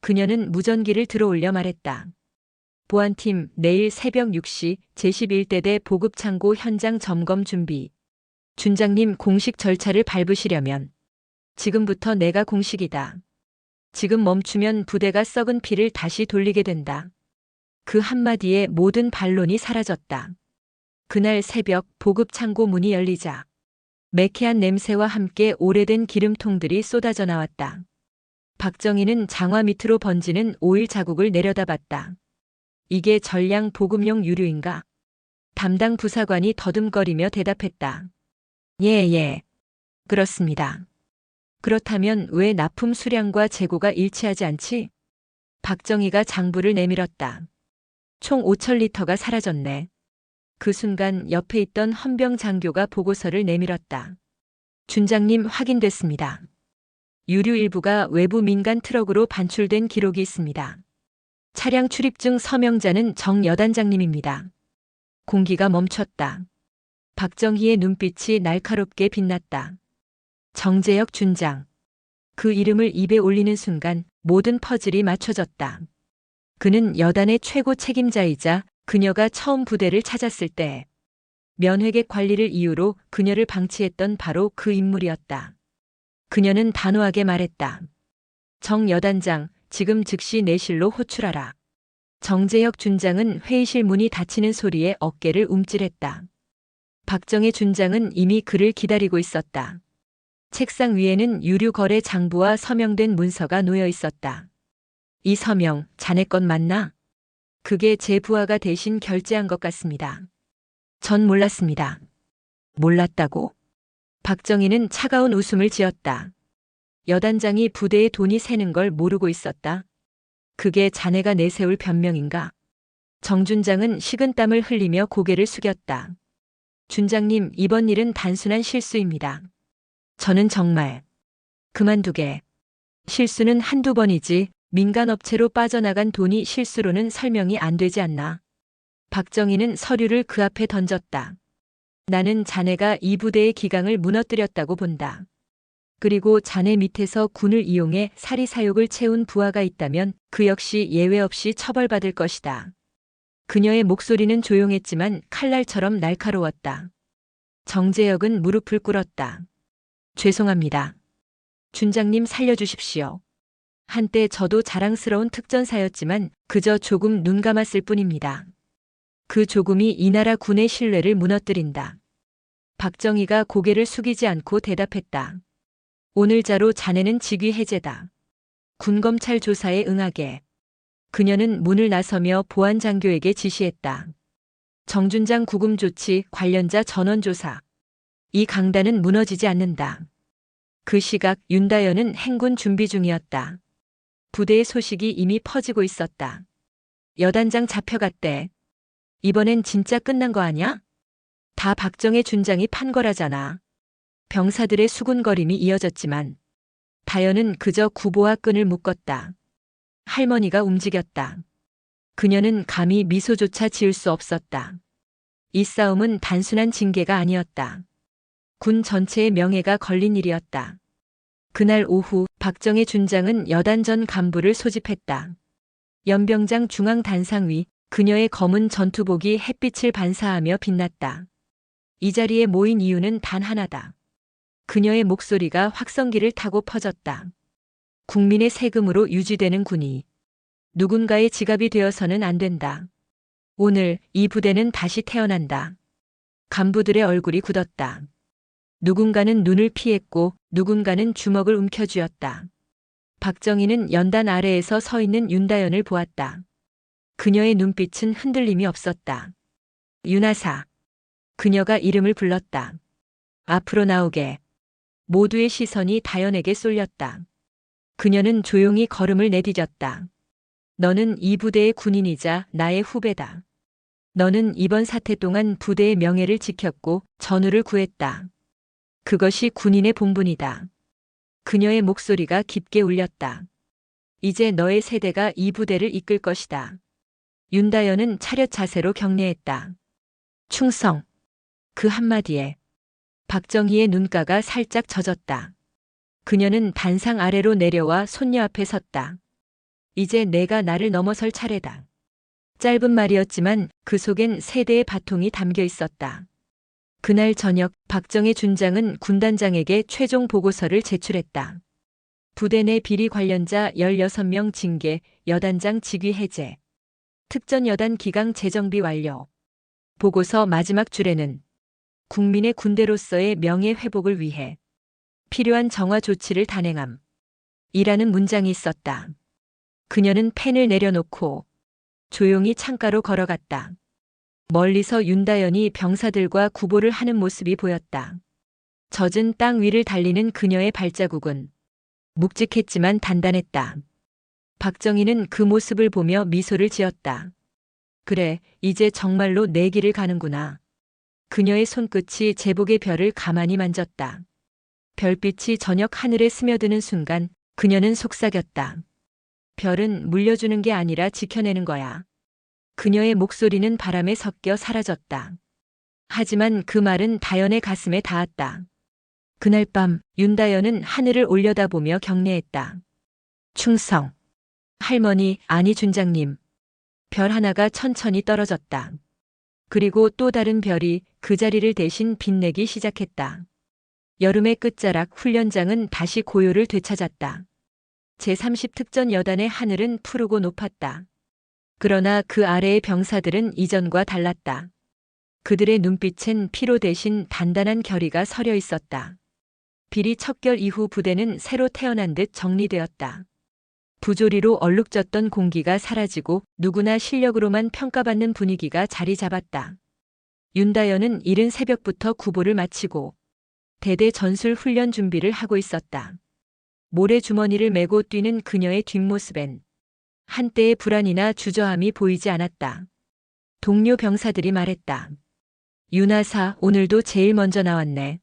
그녀는 무전기를 들어올려 말했다. 보안팀, 내일 새벽 6시 제11대대 보급창고 현장 점검 준비. 준장님, 공식 절차를 밟으시려면 지금부터 내가 공식이다. 지금 멈추면 부대가 썩은 피를 다시 돌리게 된다. 그 한마디에 모든 반론이 사라졌다. 그날 새벽 보급창고 문이 열리자 매캐한 냄새와 함께 오래된 기름통들이 쏟아져 나왔다. 박정희는 장화 밑으로 번지는 오일 자국을 내려다봤다. 이게 전량 보급용 유류인가? 담당 부사관이 더듬거리며 대답했다. 예. 그렇습니다. 그렇다면 왜 납품 수량과 재고가 일치하지 않지? 박정희가 장부를 내밀었다. 총 5,000리터가 사라졌네. 그 순간 옆에 있던 헌병 장교가 보고서를 내밀었다. 준장님, 확인됐습니다. 유류 일부가 외부 민간 트럭으로 반출된 기록이 있습니다. 차량 출입증 서명자는 정 여단장님입니다. 공기가 멈췄다. 박정희의 눈빛이 날카롭게 빛났다. 정재혁 준장. 그 이름을 입에 올리는 순간 모든 퍼즐이 맞춰졌다. 그는 여단의 최고 책임자이자 그녀가 처음 부대를 찾았을 때 면회객 관리를 이유로 그녀를 방치했던 바로 그 인물이었다. 그녀는 단호하게 말했다. 정 여단장, 지금 즉시 내실로 호출하라. 정재혁 준장은 회의실 문이 닫히는 소리에 어깨를 움찔했다. 박정희 준장은 이미 그를 기다리고 있었다. 책상 위에는 유류거래 장부와 서명된 문서가 놓여 있었다. 이 서명, 자네 것 맞나? 그게 제 부하가 대신 결제한 것 같습니다. 전 몰랐습니다. 몰랐다고? 박정희는 차가운 웃음을 지었다. 여단장이 부대에 돈이 새는 걸 모르고 있었다. 그게 자네가 내세울 변명인가? 정준장은 식은땀을 흘리며 고개를 숙였다. 준장님, 이번 일은 단순한 실수입니다. 저는 정말 그만두게. 실수는 한두 번이지 민간업체로 빠져나간 돈이 실수로는 설명이 안 되지 않나. 박정희는 서류를 그 앞에 던졌다. 나는 자네가 이 부대의 기강을 무너뜨렸다고 본다. 그리고 자네 밑에서 군을 이용해 사리사욕을 채운 부하가 있다면 그 역시 예외 없이 처벌받을 것이다. 그녀의 목소리는 조용했지만 칼날처럼 날카로웠다. 정재혁은 무릎을 꿇었다. 죄송합니다. 준장님, 살려주십시오. 한때 저도 자랑스러운 특전사였지만 그저 조금 눈 감았을 뿐입니다. 그 조금이 이 나라 군의 신뢰를 무너뜨린다. 박정희가 고개를 숙이지 않고 대답했다. 오늘자로 자네는 직위 해제다. 군검찰 조사에 응하게. 그녀는 문을 나서며 보안 장교에게 지시했다. 정준장 구금 조치, 관련자 전원 조사. 이 강단은 무너지지 않는다. 그 시각 윤다연은 행군 준비 중이었다. 부대의 소식이 이미 퍼지고 있었다. 여단장 잡혀갔대. 이번엔 진짜 끝난 거 아냐? 다 박정의 준장이 판 거라잖아. 병사들의 수군거림이 이어졌지만 다연은 그저 구보와 끈을 묶었다. 할머니가 움직였다. 그녀는 감히 미소조차 지을 수 없었다. 이 싸움은 단순한 징계가 아니었다. 군 전체의 명예가 걸린 일이었다. 그날 오후 박정의 준장은 여단 전 간부를 소집했다. 연병장 중앙단상 위 그녀의 검은 전투복이 햇빛을 반사하며 빛났다. 이 자리에 모인 이유는 단 하나다. 그녀의 목소리가 확성기를 타고 퍼졌다. 국민의 세금으로 유지되는 군이 누군가의 지갑이 되어서는 안 된다. 오늘 이 부대는 다시 태어난다. 간부들의 얼굴이 굳었다. 누군가는 눈을 피했고 누군가는 주먹을 움켜쥐었다. 박정희는 연단 아래에서 서 있는 윤다연을 보았다. 그녀의 눈빛은 흔들림이 없었다. 윤하사. 그녀가 이름을 불렀다. 앞으로 나오게. 모두의 시선이 다연에게 쏠렸다. 그녀는 조용히 걸음을 내디뎠다. 너는 이 부대의 군인이자 나의 후배다. 너는 이번 사태 동안 부대의 명예를 지켰고 전우를 구했다. 그것이 군인의 본분이다. 그녀의 목소리가 깊게 울렸다. 이제 너의 세대가 이 부대를 이끌 것이다. 윤다연은 차렷 자세로 경례했다. 충성. 그 한마디에 박정희의 눈가가 살짝 젖었다. 그녀는 단상 아래로 내려와 손녀 앞에 섰다. 이제 내가 나를 넘어설 차례다. 짧은 말이었지만 그 속엔 세대의 바통이 담겨 있었다. 그날 저녁 박정희 준장은 군단장에게 최종 보고서를 제출했다. 부대 내 비리 관련자 16명 징계, 여단장 직위 해제. 특전 여단 기강 재정비 완료. 보고서 마지막 줄에는 국민의 군대로서의 명예 회복을 위해 필요한 정화 조치를 단행함. 이라는 문장이 있었다. 그녀는 펜을 내려놓고 조용히 창가로 걸어갔다. 멀리서 윤다연이 병사들과 구보를 하는 모습이 보였다. 젖은 땅 위를 달리는 그녀의 발자국은 묵직했지만 단단했다. 박정희는 그 모습을 보며 미소를 지었다. 그래, 이제 정말로 내 길을 가는구나. 그녀의 손끝이 제복의 별을 가만히 만졌다. 별빛이 저녁 하늘에 스며드는 순간 그녀는 속삭였다. 별은 물려주는 게 아니라 지켜내는 거야. 그녀의 목소리는 바람에 섞여 사라졌다. 하지만 그 말은 다연의 가슴에 닿았다. 그날 밤 윤다연은 하늘을 올려다보며 경례했다. 충성. 할머니, 아니 준장님. 별 하나가 천천히 떨어졌다. 그리고 또 다른 별이 그 자리를 대신 빛내기 시작했다. 여름의 끝자락 훈련장은 다시 고요를 되찾았다. 제30 특전 여단의 하늘은 푸르고 높았다. 그러나 그 아래의 병사들은 이전과 달랐다. 그들의 눈빛엔 피로 대신 단단한 결의가 서려 있었다. 비리 척결 이후 부대는 새로 태어난 듯 정리되었다. 부조리로 얼룩졌던 공기가 사라지고 누구나 실력으로만 평가받는 분위기가 자리 잡았다. 윤다연은 이른 새벽부터 구보를 마치고 대대 전술 훈련 준비를 하고 있었다. 모래주머니를 메고 뛰는 그녀의 뒷모습엔 한때의 불안이나 주저함이 보이지 않았다. 동료 병사들이 말했다. 윤하사, 오늘도 제일 먼저 나왔네.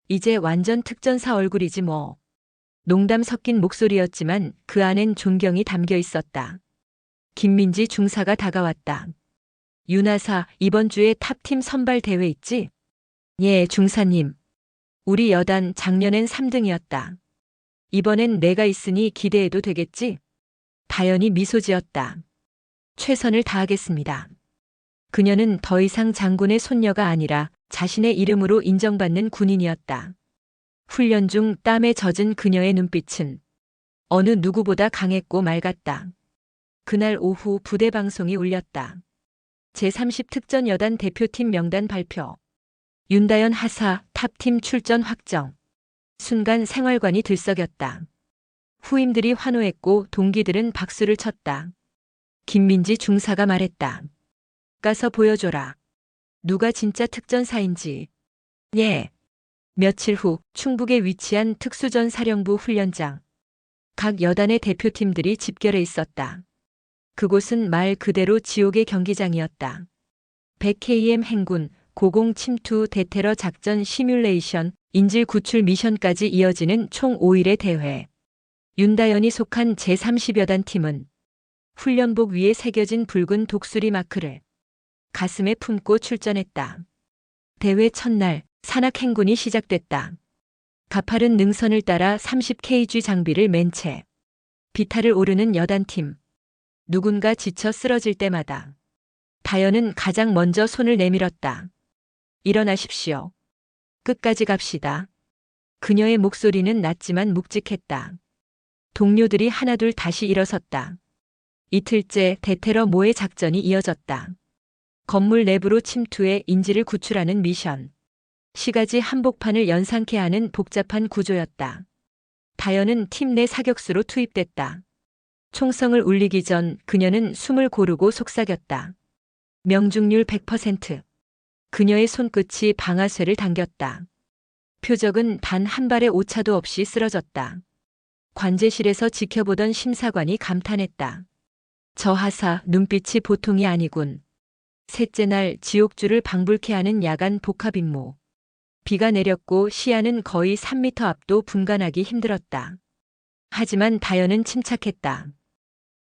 이제 완전 특전사 얼굴이지 뭐. 농담 섞인 목소리였지만 그 안엔 존경이 담겨 있었다. 김민지 중사가 다가왔다. 윤하사, 이번 주에 탑팀 선발 대회 있지? 예, 중사님. 우리 여단 작년엔 3등이었다. 이번엔 내가 있으니 기대해도 되겠지? 다연이 미소 지었다. 최선을 다하겠습니다. 그녀는 더 이상 장군의 손녀가 아니라 자신의 이름으로 인정받는 군인이었다. 훈련 중 땀에 젖은 그녀의 눈빛은 어느 누구보다 강했고 맑았다. 그날 오후 부대 방송이 울렸다. 제30 특전 여단 대표팀 명단 발표. 윤다연 하사 탑팀 출전 확정. 순간 생활관이 들썩였다. 후임들이 환호했고 동기들은 박수를 쳤다. 김민지 중사가 말했다. 가서 보여줘라. 누가 진짜 특전사인지. 예. 며칠 후 충북에 위치한 특수전사령부 훈련장. 각 여단의 대표팀들이 집결해 있었다. 그곳은 말 그대로 지옥의 경기장이었다. 100km 행군, 고공 침투 대테러 작전 시뮬레이션, 인질 구출 미션까지 이어지는 총 5일의 대회. 윤다연이 속한 제30여 단 팀은 훈련복 위에 새겨진 붉은 독수리 마크를 가슴에 품고 출전했다. 대회 첫날 산악 행군이 시작됐다. 가파른 능선을 따라 30kg 장비를 맨 채 비탈을 오르는 여단팀. 누군가 지쳐 쓰러질 때마다 다연은 가장 먼저 손을 내밀었다. 일어나십시오. 끝까지 갑시다. 그녀의 목소리는 낮지만 묵직했다. 동료들이 하나둘 다시 일어섰다. 이틀째 대테러 모의 작전이 이어졌다. 건물 내부로 침투해 인질을 구출하는 미션. 시가지 한복판을 연상케 하는 복잡한 구조였다. 다연은 팀 내 사격수로 투입됐다. 총성을 울리기 전 그녀는 숨을 고르고 속삭였다. 명중률 100%. 그녀의 손끝이 방아쇠를 당겼다. 표적은 단 한 발의 오차도 없이 쓰러졌다. 관제실에서 지켜보던 심사관이 감탄했다. 저 하사 눈빛이 보통이 아니군. 셋째 날 지옥줄을 방불케 하는 야간 복합 임무. 비가 내렸고 시야는 거의 3m 앞도 분간하기 힘들었다. 하지만 다연은 침착했다.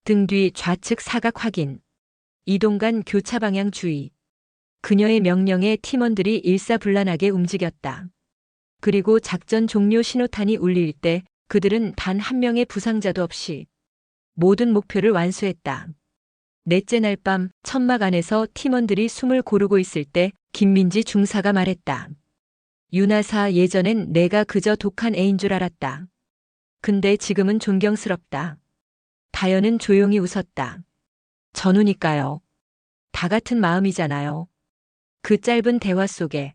등 뒤 좌측 사각 확인. 이동간 교차 방향 주의. 그녀의 명령에 팀원들이 일사불란하게 움직였다. 그리고 작전 종료 신호탄이 울릴 때 그들은 단 한 명의 부상자도 없이 모든 목표를 완수했다. 넷째 날 밤 천막 안에서 팀원들이 숨을 고르고 있을 때 김민지 중사가 말했다. 윤하사, 예전엔 내가 그저 독한 애인 줄 알았다. 근데 지금은 존경스럽다. 다연은 조용히 웃었다. 전우니까요. 다 같은 마음이잖아요. 그 짧은 대화 속에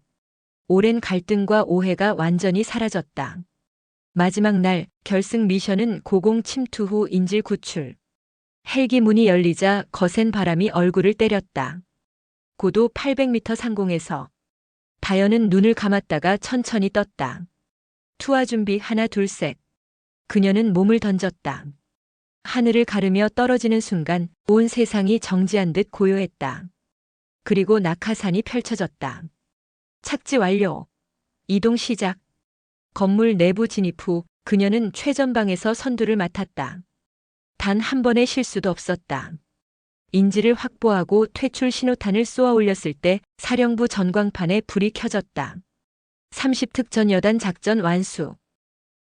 오랜 갈등과 오해가 완전히 사라졌다. 마지막 날 결승 미션은 고공 침투 후 인질 구출. 헬기 문이 열리자 거센 바람이 얼굴을 때렸다. 고도 800m 상공에서 다연은 눈을 감았다가 천천히 떴다. 투하 준비 하나 둘 셋. 그녀는 몸을 던졌다. 하늘을 가르며 떨어지는 순간 온 세상이 정지한 듯 고요했다. 그리고 낙하산이 펼쳐졌다. 착지 완료. 이동 시작. 건물 내부 진입 후 그녀는 최전방에서 선두를 맡았다. 단 한 번의 실수도 없었다. 인지를 확보하고 퇴출 신호탄을 쏘아 올렸을 때 사령부 전광판에 불이 켜졌다. 30특전 여단 작전 완수.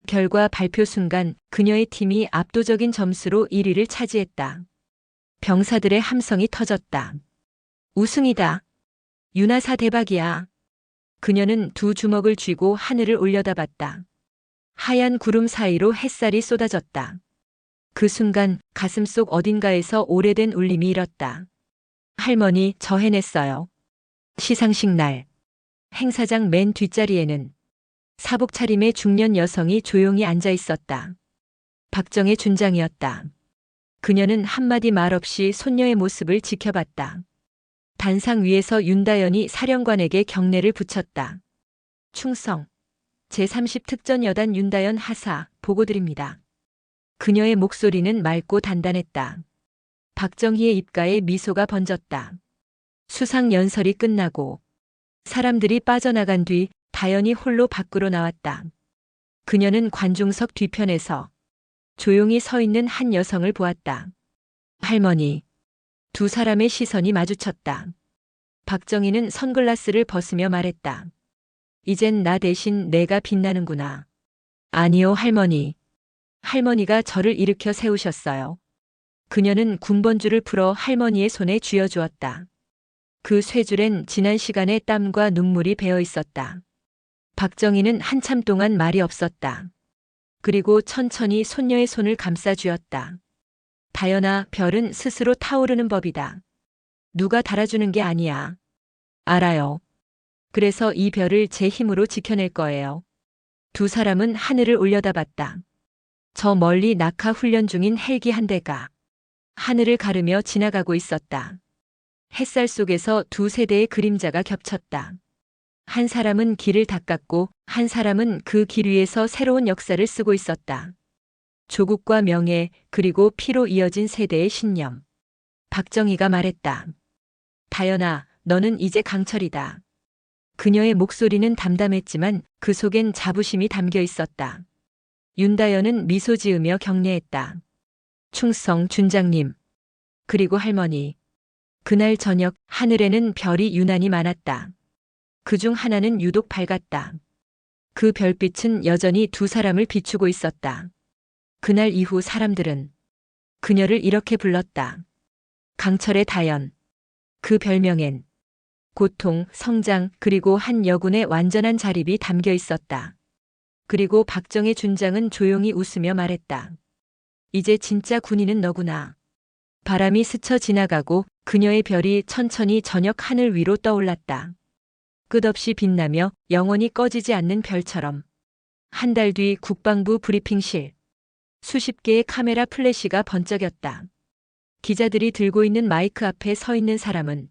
결과 발표 순간 그녀의 팀이 압도적인 점수로 1위를 차지했다. 병사들의 함성이 터졌다. 우승이다. 윤하사 대박이야. 그녀는 두 주먹을 쥐고 하늘을 올려다봤다. 하얀 구름 사이로 햇살이 쏟아졌다. 그 순간 가슴속 어딘가에서 오래된 울림이 일었다. 할머니, 저 해냈어요. 시상식 날. 행사장 맨 뒷자리에는 사복 차림의 중년 여성이 조용히 앉아 있었다. 박정의 준장이었다. 그녀는 한마디 말 없이 손녀의 모습을 지켜봤다. 단상 위에서 윤다연이 사령관에게 경례를 붙였다. 충성. 제30특전 여단 윤다연 하사, 보고드립니다. 그녀의 목소리는 맑고 단단했다. 박정희의 입가에 미소가 번졌다. 수상 연설이 끝나고 사람들이 빠져나간 뒤 다연이 홀로 밖으로 나왔다. 그녀는 관중석 뒤편에서 조용히 서 있는 한 여성을 보았다. 할머니. 두 사람의 시선이 마주쳤다. 박정희는 선글라스를 벗으며 말했다. 이젠 나 대신 내가 빛나는구나. 아니요, 할머니. 할머니가 저를 일으켜 세우셨어요. 그녀는 군번줄을 풀어 할머니의 손에 쥐어주었다. 그 쇠줄엔 지난 시간의 땀과 눈물이 배어 있었다. 박정희는 한참 동안 말이 없었다. 그리고 천천히 손녀의 손을 감싸 쥐었다. 다연아, 별은 스스로 타오르는 법이다. 누가 달아주는 게 아니야. 알아요. 그래서 이 별을 제 힘으로 지켜낼 거예요. 두 사람은 하늘을 올려다봤다. 저 멀리 낙하 훈련 중인 헬기 한 대가 하늘을 가르며 지나가고 있었다. 햇살 속에서 두 세대의 그림자가 겹쳤다. 한 사람은 길을 닦았고 한 사람은 그 길 위에서 새로운 역사를 쓰고 있었다. 조국과 명예, 그리고 피로 이어진 세대의 신념. 박정희가 말했다. 다연아, 너는 이제 강철이다. 그녀의 목소리는 담담했지만 그 속엔 자부심이 담겨 있었다. 윤다연은 미소 지으며 격려했다. 충성, 준장님. 그리고 할머니. 그날 저녁 하늘에는 별이 유난히 많았다. 그중 하나는 유독 밝았다. 그 별빛은 여전히 두 사람을 비추고 있었다. 그날 이후 사람들은 그녀를 이렇게 불렀다. 강철의 다연. 그 별명엔 고통, 성장, 그리고 한 여군의 완전한 자립이 담겨 있었다. 그리고 박정희 준장은 조용히 웃으며 말했다. 이제 진짜 군인은 너구나. 바람이 스쳐 지나가고 그녀의 별이 천천히 저녁 하늘 위로 떠올랐다. 끝없이 빛나며 영원히 꺼지지 않는 별처럼. 한 달 뒤 국방부 브리핑실. 수십 개의 카메라 플래시가 번쩍였다. 기자들이 들고 있는 마이크 앞에 서 있는 사람은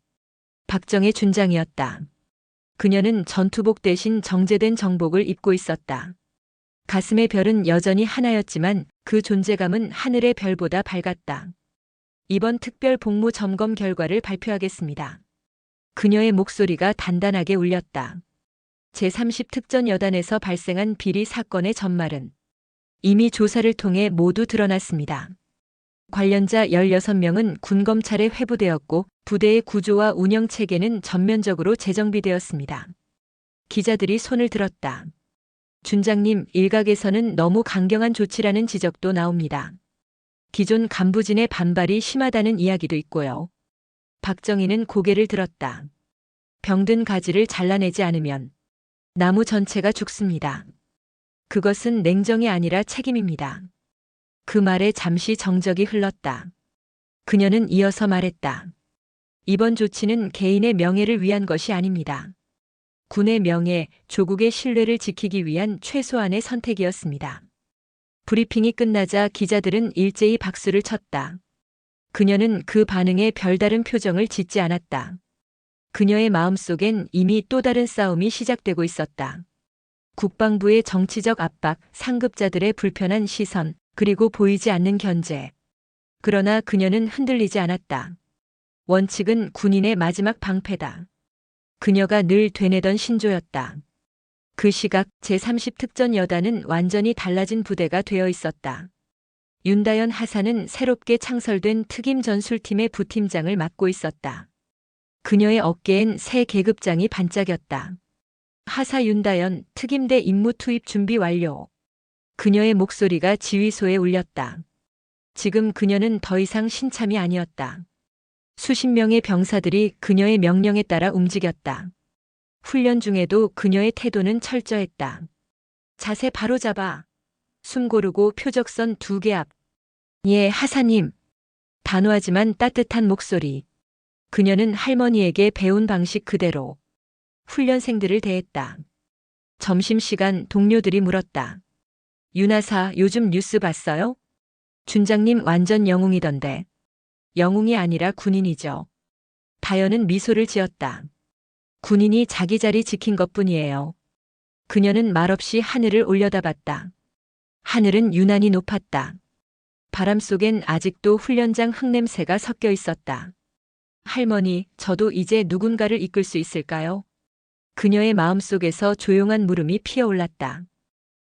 박정희 준장이었다. 그녀는 전투복 대신 정제된 정복을 입고 있었다. 가슴의 별은 여전히 하나였지만 그 존재감은 하늘의 별보다 밝았다. 이번 특별 복무 점검 결과를 발표하겠습니다. 그녀의 목소리가 단단하게 울렸다. 제30 특전 여단에서 발생한 비리 사건의 전말은 이미 조사를 통해 모두 드러났습니다. 관련자 16명은 군검찰에 회부되었고 부대의 구조와 운영 체계는 전면적으로 재정비되었습니다. 기자들이 손을 들었다. 준장님, 일각에서는 너무 강경한 조치라는 지적도 나옵니다. 기존 간부진의 반발이 심하다는 이야기도 있고요. 박정희는 고개를 들었다. 병든 가지를 잘라내지 않으면 나무 전체가 죽습니다. 그것은 냉정이 아니라 책임입니다. 그 말에 잠시 정적이 흘렀다. 그녀는 이어서 말했다. 이번 조치는 개인의 명예를 위한 것이 아닙니다. 군의 명예, 조국의 신뢰를 지키기 위한 최소한의 선택이었습니다. 브리핑이 끝나자 기자들은 일제히 박수를 쳤다. 그녀는 그 반응에 별다른 표정을 짓지 않았다. 그녀의 마음속엔 이미 또 다른 싸움이 시작되고 있었다. 국방부의 정치적 압박, 상급자들의 불편한 시선, 그리고 보이지 않는 견제. 그러나 그녀는 흔들리지 않았다. 원칙은 군인의 마지막 방패다. 그녀가 늘 되뇌던 신조였다. 그 시각 제30 특전 여단은 완전히 달라진 부대가 되어 있었다. 윤다연 하사는 새롭게 창설된 특임 전술팀의 부팀장을 맡고 있었다. 그녀의 어깨엔 새 계급장이 반짝였다. 하사 윤다연, 특임대 임무 투입 준비 완료. 그녀의 목소리가 지휘소에 울렸다. 지금 그녀는 더 이상 신참이 아니었다. 수십 명의 병사들이 그녀의 명령에 따라 움직였다. 훈련 중에도 그녀의 태도는 철저했다. 자세 바로 잡아. 숨 고르고 표적선 2개 앞. 예, 하사님. 단호하지만 따뜻한 목소리. 그녀는 할머니에게 배운 방식 그대로 훈련생들을 대했다. 점심시간 동료들이 물었다. 윤하사, 요즘 뉴스 봤어요? 준장님 완전 영웅이던데. 영웅이 아니라 군인이죠. 다연은 미소를 지었다. 군인이 자기 자리 지킨 것뿐이에요. 그녀는 말없이 하늘을 올려다봤다. 하늘은 유난히 높았다. 바람 속엔 아직도 훈련장 흙냄새가 섞여 있었다. 할머니, 저도 이제 누군가를 이끌 수 있을까요? 그녀의 마음속에서 조용한 물음이 피어올랐다.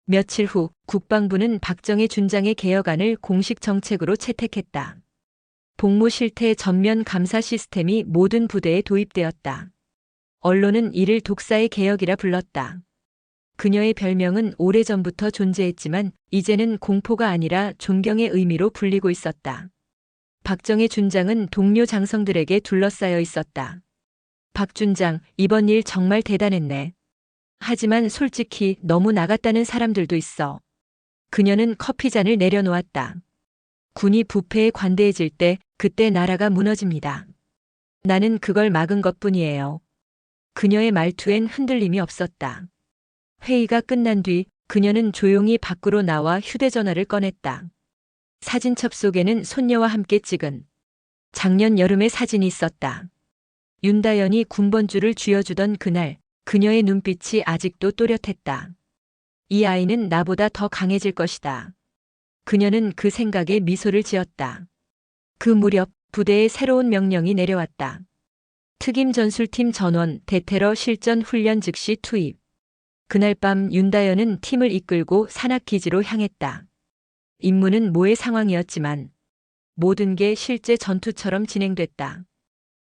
며칠 후 국방부는 박정희 준장의 개혁안을 공식 정책으로 채택했다. 복무 실태 전면 감사 시스템이 모든 부대에 도입되었다. 언론은 이를 독사의 개혁이라 불렀다. 그녀의 별명은 오래전부터 존재했지만 이제는 공포가 아니라 존경의 의미로 불리고 있었다. 박정희 준장은 동료 장성들에게 둘러싸여 있었다. 박 준장, 이번 일 정말 대단했네. 하지만 솔직히 너무 나갔다는 사람들도 있어. 그녀는 커피잔을 내려놓았다. 군이 부패에 관대해질 때 그때 나라가 무너집니다. 나는 그걸 막은 것뿐이에요. 그녀의 말투엔 흔들림이 없었다. 회의가 끝난 뒤 그녀는 조용히 밖으로 나와 휴대전화를 꺼냈다. 사진첩 속에는 손녀와 함께 찍은 작년 여름의 사진이 있었다. 윤다연이 군번줄을 쥐어주던 그날 그녀의 눈빛이 아직도 또렷했다. 이 아이는 나보다 더 강해질 것이다. 그녀는 그 생각에 미소를 지었다. 그 무렵 부대에 새로운 명령이 내려왔다. 특임 전술팀 전원 대테러 실전 훈련 즉시 투입. 그날 밤 윤다연은 팀을 이끌고 산악기지로 향했다. 임무는 모의 상황이었지만 모든 게 실제 전투처럼 진행됐다.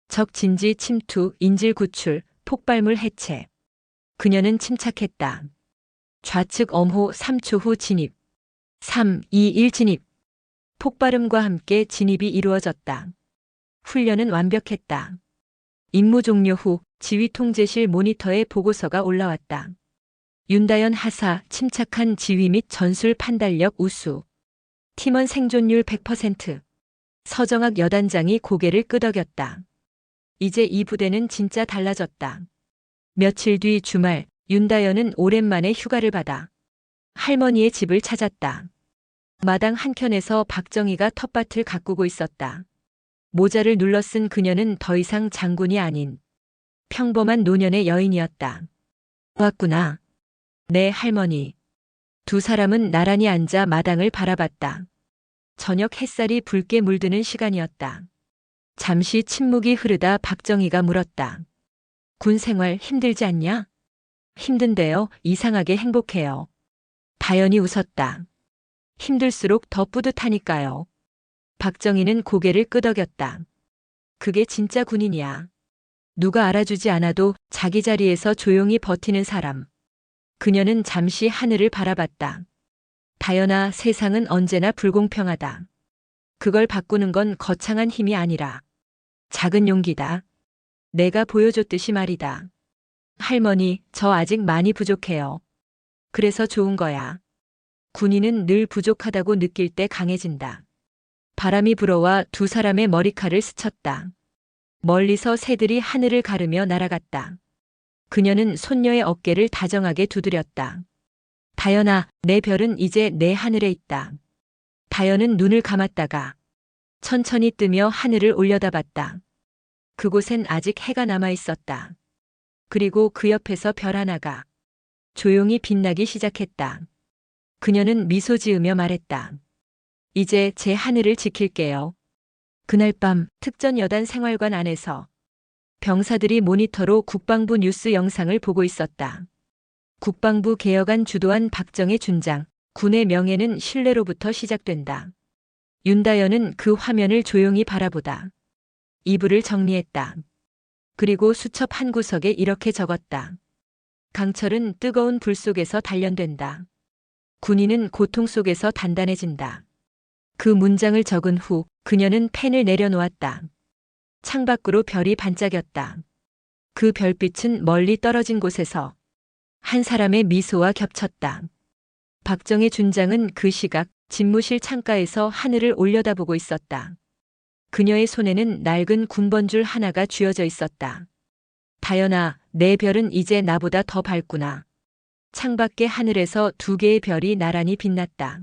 적 진지 침투, 인질 구출, 폭발물 해체. 그녀는 침착했다. 좌측 엄호 3초 후 진입. 3, 2, 1 진입. 폭발음과 함께 진입이 이루어졌다. 훈련은 완벽했다. 임무 종료 후 지휘 통제실 모니터에 보고서가 올라왔다. 윤다연 하사 침착한 지휘 및 전술 판단력 우수. 팀원 생존율 100%. 서정학 여단장이 고개를 끄덕였다. 이제 이 부대는 진짜 달라졌다. 며칠 뒤 주말 윤다연은 오랜만에 휴가를 받아 할머니의 집을 찾았다. 마당 한켠에서 박정희가 텃밭을 가꾸고 있었다. 모자를 눌러 쓴 그녀는 더 이상 장군이 아닌 평범한 노년의 여인이었다. 왔구나. 네, 할머니. 두 사람은 나란히 앉아 마당을 바라봤다. 저녁 햇살이 붉게 물드는 시간이었다. 잠시 침묵이 흐르다 박정희가 물었다. 군 생활 힘들지 않냐? 힘든데요. 이상하게 행복해요. 다연이 웃었다. 힘들수록 더 뿌듯하니까요. 박정희는 고개를 끄덕였다. 그게 진짜 군인이야. 누가 알아주지 않아도 자기 자리에서 조용히 버티는 사람. 그녀는 잠시 하늘을 바라봤다. 다연아, 세상은 언제나 불공평하다. 그걸 바꾸는 건 거창한 힘이 아니라 작은 용기다. 내가 보여줬듯이 말이다. 할머니, 저 아직 많이 부족해요. 그래서 좋은 거야. 군인은 늘 부족하다고 느낄 때 강해진다. 바람이 불어와 두 사람의 머리칼을 스쳤다. 멀리서 새들이 하늘을 가르며 날아갔다. 그녀는 손녀의 어깨를 다정하게 두드렸다. 다연아, 내 별은 이제 내 하늘에 있다. 다연은 눈을 감았다가 천천히 뜨며 하늘을 올려다봤다. 그곳엔 아직 해가 남아 있었다. 그리고 그 옆에서 별 하나가 조용히 빛나기 시작했다. 그녀는 미소 지으며 말했다. 이제 제 하늘을 지킬게요. 그날 밤 특전 여단 생활관 안에서 병사들이 모니터로 국방부 뉴스 영상을 보고 있었다. 국방부 개혁안 주도한 박정희 준장, 군의 명예는 신뢰로부터 시작된다. 윤다연은 그 화면을 조용히 바라보다 이불을 정리했다. 그리고 수첩 한 구석에 이렇게 적었다. 강철은 뜨거운 불 속에서 단련된다. 군인은 고통 속에서 단단해진다. 그 문장을 적은 후 그녀는 펜을 내려놓았다. 창밖으로 별이 반짝였다. 그 별빛은 멀리 떨어진 곳에서 한 사람의 미소와 겹쳤다. 박정희 준장은 그 시각 집무실 창가에서 하늘을 올려다보고 있었다. 그녀의 손에는 낡은 군번줄 하나가 쥐어져 있었다. 다연아, 내 별은 이제 나보다 더 밝구나. 창밖의 하늘에서 두 개의 별이 나란히 빛났다.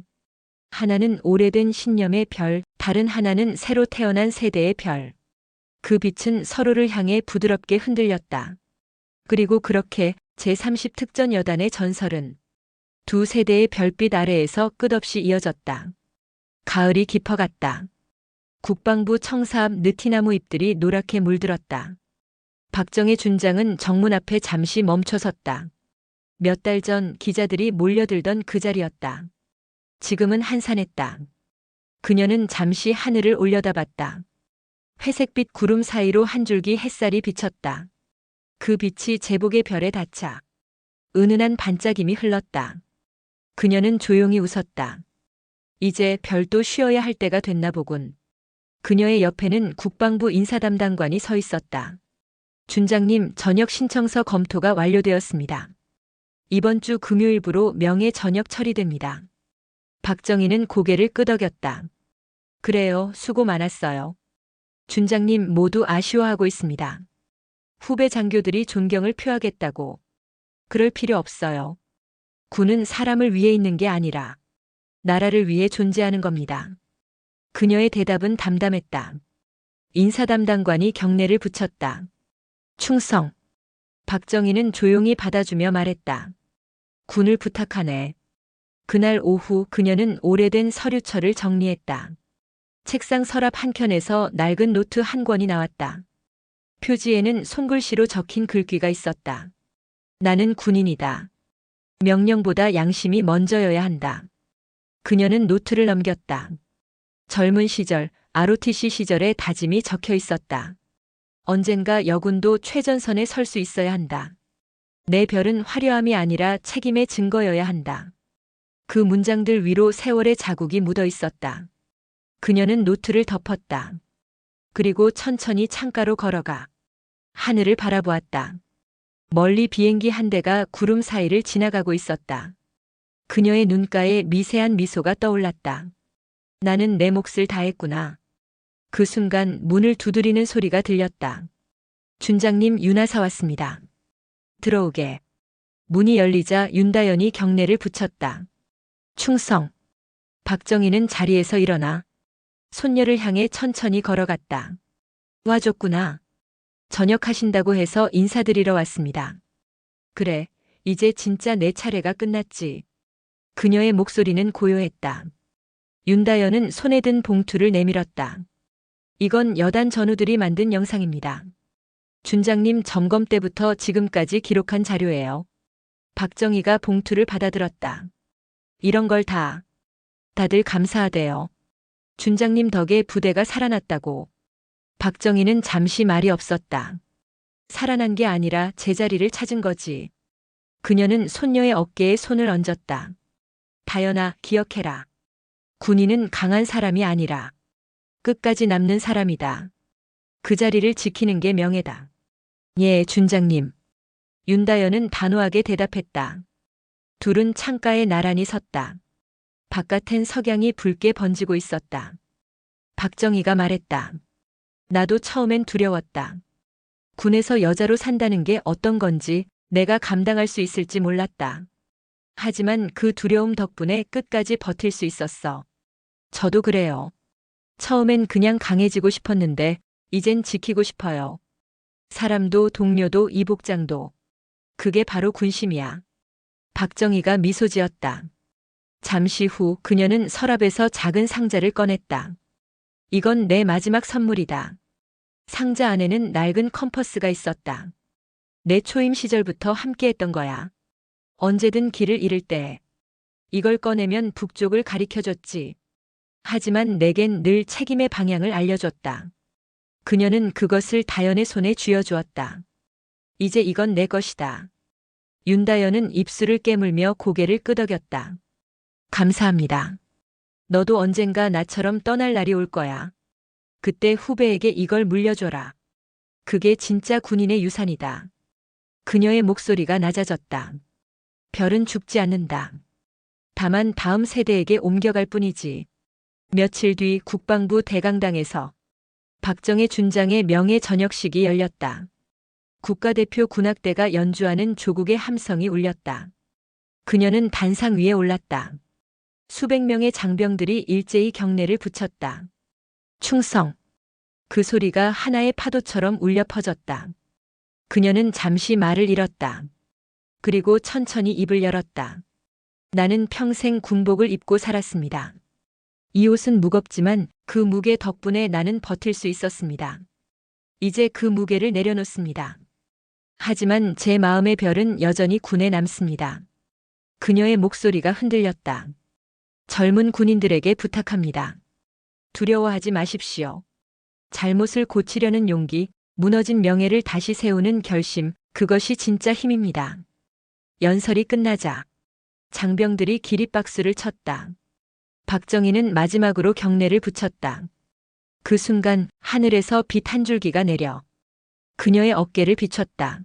하나는 오래된 신념의 별, 다른 하나는 새로 태어난 세대의 별. 그 빛은 서로를 향해 부드럽게 흔들렸다. 그리고 그렇게 제30 특전 여단의 전설은 두 세대의 별빛 아래에서 끝없이 이어졌다. 가을이 깊어갔다. 국방부 청사 앞 느티나무 잎들이 노랗게 물들었다. 박정희 준장은 정문 앞에 잠시 멈춰섰다. 몇 달 전 기자들이 몰려들던 그 자리였다. 지금은 한산했다. 그녀는 잠시 하늘을 올려다봤다. 회색빛 구름 사이로 한 줄기 햇살이 비쳤다. 그 빛이 제복의 별에 닿자 은은한 반짝임이 흘렀다. 그녀는 조용히 웃었다. 이제 별도 쉬어야 할 때가 됐나 보군. 그녀의 옆에는 국방부 인사담당관이 서 있었다. 준장님, 전역 신청서 검토가 완료되었습니다. 이번 주 금요일부로 명예 전역 처리됩니다. 박정희는 고개를 끄덕였다. 그래요, 수고 많았어요. 준장님 모두 아쉬워하고 있습니다. 후배 장교들이 존경을 표하겠다고. 그럴 필요 없어요. 군은 사람을 위해 있는 게 아니라 나라를 위해 존재하는 겁니다. 그녀의 대답은 담담했다. 인사 담당관이 경례를 붙였다. 충성. 박정희는 조용히 받아주며 말했다. 군을 부탁하네. 그날 오후 그녀는 오래된 서류철을 정리했다. 책상 서랍 한켠에서 낡은 노트 한 권이 나왔다. 표지에는 손글씨로 적힌 글귀가 있었다. 나는 군인이다. 명령보다 양심이 먼저여야 한다. 그녀는 노트를 넘겼다. 젊은 시절, ROTC 시절의 다짐이 적혀 있었다. 언젠가 여군도 최전선에 설 수 있어야 한다. 내 별은 화려함이 아니라 책임의 증거여야 한다. 그 문장들 위로 세월의 자국이 묻어 있었다. 그녀는 노트를 덮었다. 그리고 천천히 창가로 걸어가 하늘을 바라보았다. 멀리 비행기 한 대가 구름 사이를 지나가고 있었다. 그녀의 눈가에 미세한 미소가 떠올랐다. 나는 내 몫을 다했구나. 그 순간 문을 두드리는 소리가 들렸다. 준장님 윤하사 왔습니다. 들어오게. 문이 열리자 윤다연이 경례를 붙였다. 충성. 박정희는 자리에서 일어나 손녀를 향해 천천히 걸어갔다. 와줬구나. 전역하신다고 해서 인사드리러 왔습니다. 그래, 이제 진짜 내 차례가 끝났지. 그녀의 목소리는 고요했다. 윤다연은 손에 든 봉투를 내밀었다. 이건 여단 전우들이 만든 영상입니다. 준장님 점검 때부터 지금까지 기록한 자료예요. 박정희가 봉투를 받아들었다. 이런 걸 다들 감사하대요. 준장님 덕에 부대가 살아났다고. 박정희는 잠시 말이 없었다. 살아난 게 아니라 제자리를 찾은 거지. 그녀는 손녀의 어깨에 손을 얹었다. 다연아, 기억해라. 군인은 강한 사람이 아니라 끝까지 남는 사람이다. 그 자리를 지키는 게 명예다. 예, 준장님. 윤다연은 단호하게 대답했다. 둘은 창가에 나란히 섰다. 바깥엔 석양이 붉게 번지고 있었다. 박정희가 말했다. 나도 처음엔 두려웠다. 군에서 여자로 산다는 게 어떤 건지 내가 감당할 수 있을지 몰랐다. 하지만 그 두려움 덕분에 끝까지 버틸 수 있었어. 저도 그래요. 처음엔 그냥 강해지고 싶었는데 이젠 지키고 싶어요. 사람도 동료도 이복장도. 그게 바로 군심이야. 박정희가 미소 지었다. 잠시 후 그녀는 서랍에서 작은 상자를 꺼냈다. 이건 내 마지막 선물이다. 상자 안에는 낡은 컴퍼스가 있었다. 내 초임 시절부터 함께했던 거야. 언제든 길을 잃을 때 이걸 꺼내면 북쪽을 가리켜줬지. 하지만 내겐 늘 책임의 방향을 알려줬다. 그녀는 그것을 다연의 손에 쥐어주었다. 이제 이건 내 것이다. 윤다연은 입술을 깨물며 고개를 끄덕였다. 감사합니다. 너도 언젠가 나처럼 떠날 날이 올 거야. 그때 후배에게 이걸 물려줘라. 그게 진짜 군인의 유산이다. 그녀의 목소리가 낮아졌다. 별은 죽지 않는다. 다만 다음 세대에게 옮겨갈 뿐이지. 며칠 뒤 국방부 대강당에서 박정희 준장의 명예 전역식이 열렸다. 국가대표 군악대가 연주하는 조국의 함성이 울렸다. 그녀는 단상 위에 올랐다. 수백 명의 장병들이 일제히 경례를 붙였다. 충성. 그 소리가 하나의 파도처럼 울려 퍼졌다. 그녀는 잠시 말을 잃었다. 그리고 천천히 입을 열었다. 나는 평생 군복을 입고 살았습니다. 이 옷은 무겁지만 그 무게 덕분에 나는 버틸 수 있었습니다. 이제 그 무게를 내려놓습니다. 하지만 제 마음의 별은 여전히 군에 남습니다. 그녀의 목소리가 흔들렸다. 젊은 군인들에게 부탁합니다. 두려워하지 마십시오. 잘못을 고치려는 용기, 무너진 명예를 다시 세우는 결심, 그것이 진짜 힘입니다. 연설이 끝나자 장병들이 기립박수를 쳤다. 박정희는 마지막으로 경례를 붙였다. 그 순간 하늘에서 빛 한 줄기가 내려 그녀의 어깨를 비췄다.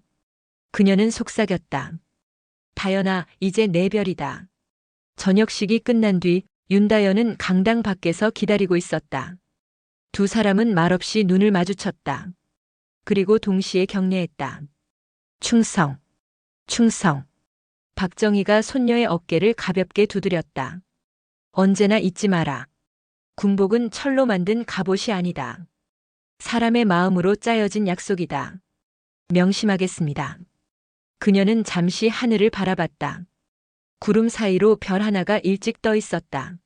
그녀는 속삭였다. 다연아, 이제 내 별이다. 저녁식이 끝난 뒤 윤다연은 강당 밖에서 기다리고 있었다. 두 사람은 말없이 눈을 마주쳤다. 그리고 동시에 경례했다. 충성, 충성. 박정희가 손녀의 어깨를 가볍게 두드렸다. 언제나 잊지 마라. 군복은 철로 만든 갑옷이 아니다. 사람의 마음으로 짜여진 약속이다. 명심하겠습니다. 그녀는 잠시 하늘을 바라봤다. 구름 사이로 별 하나가 일찍 떠 있었다.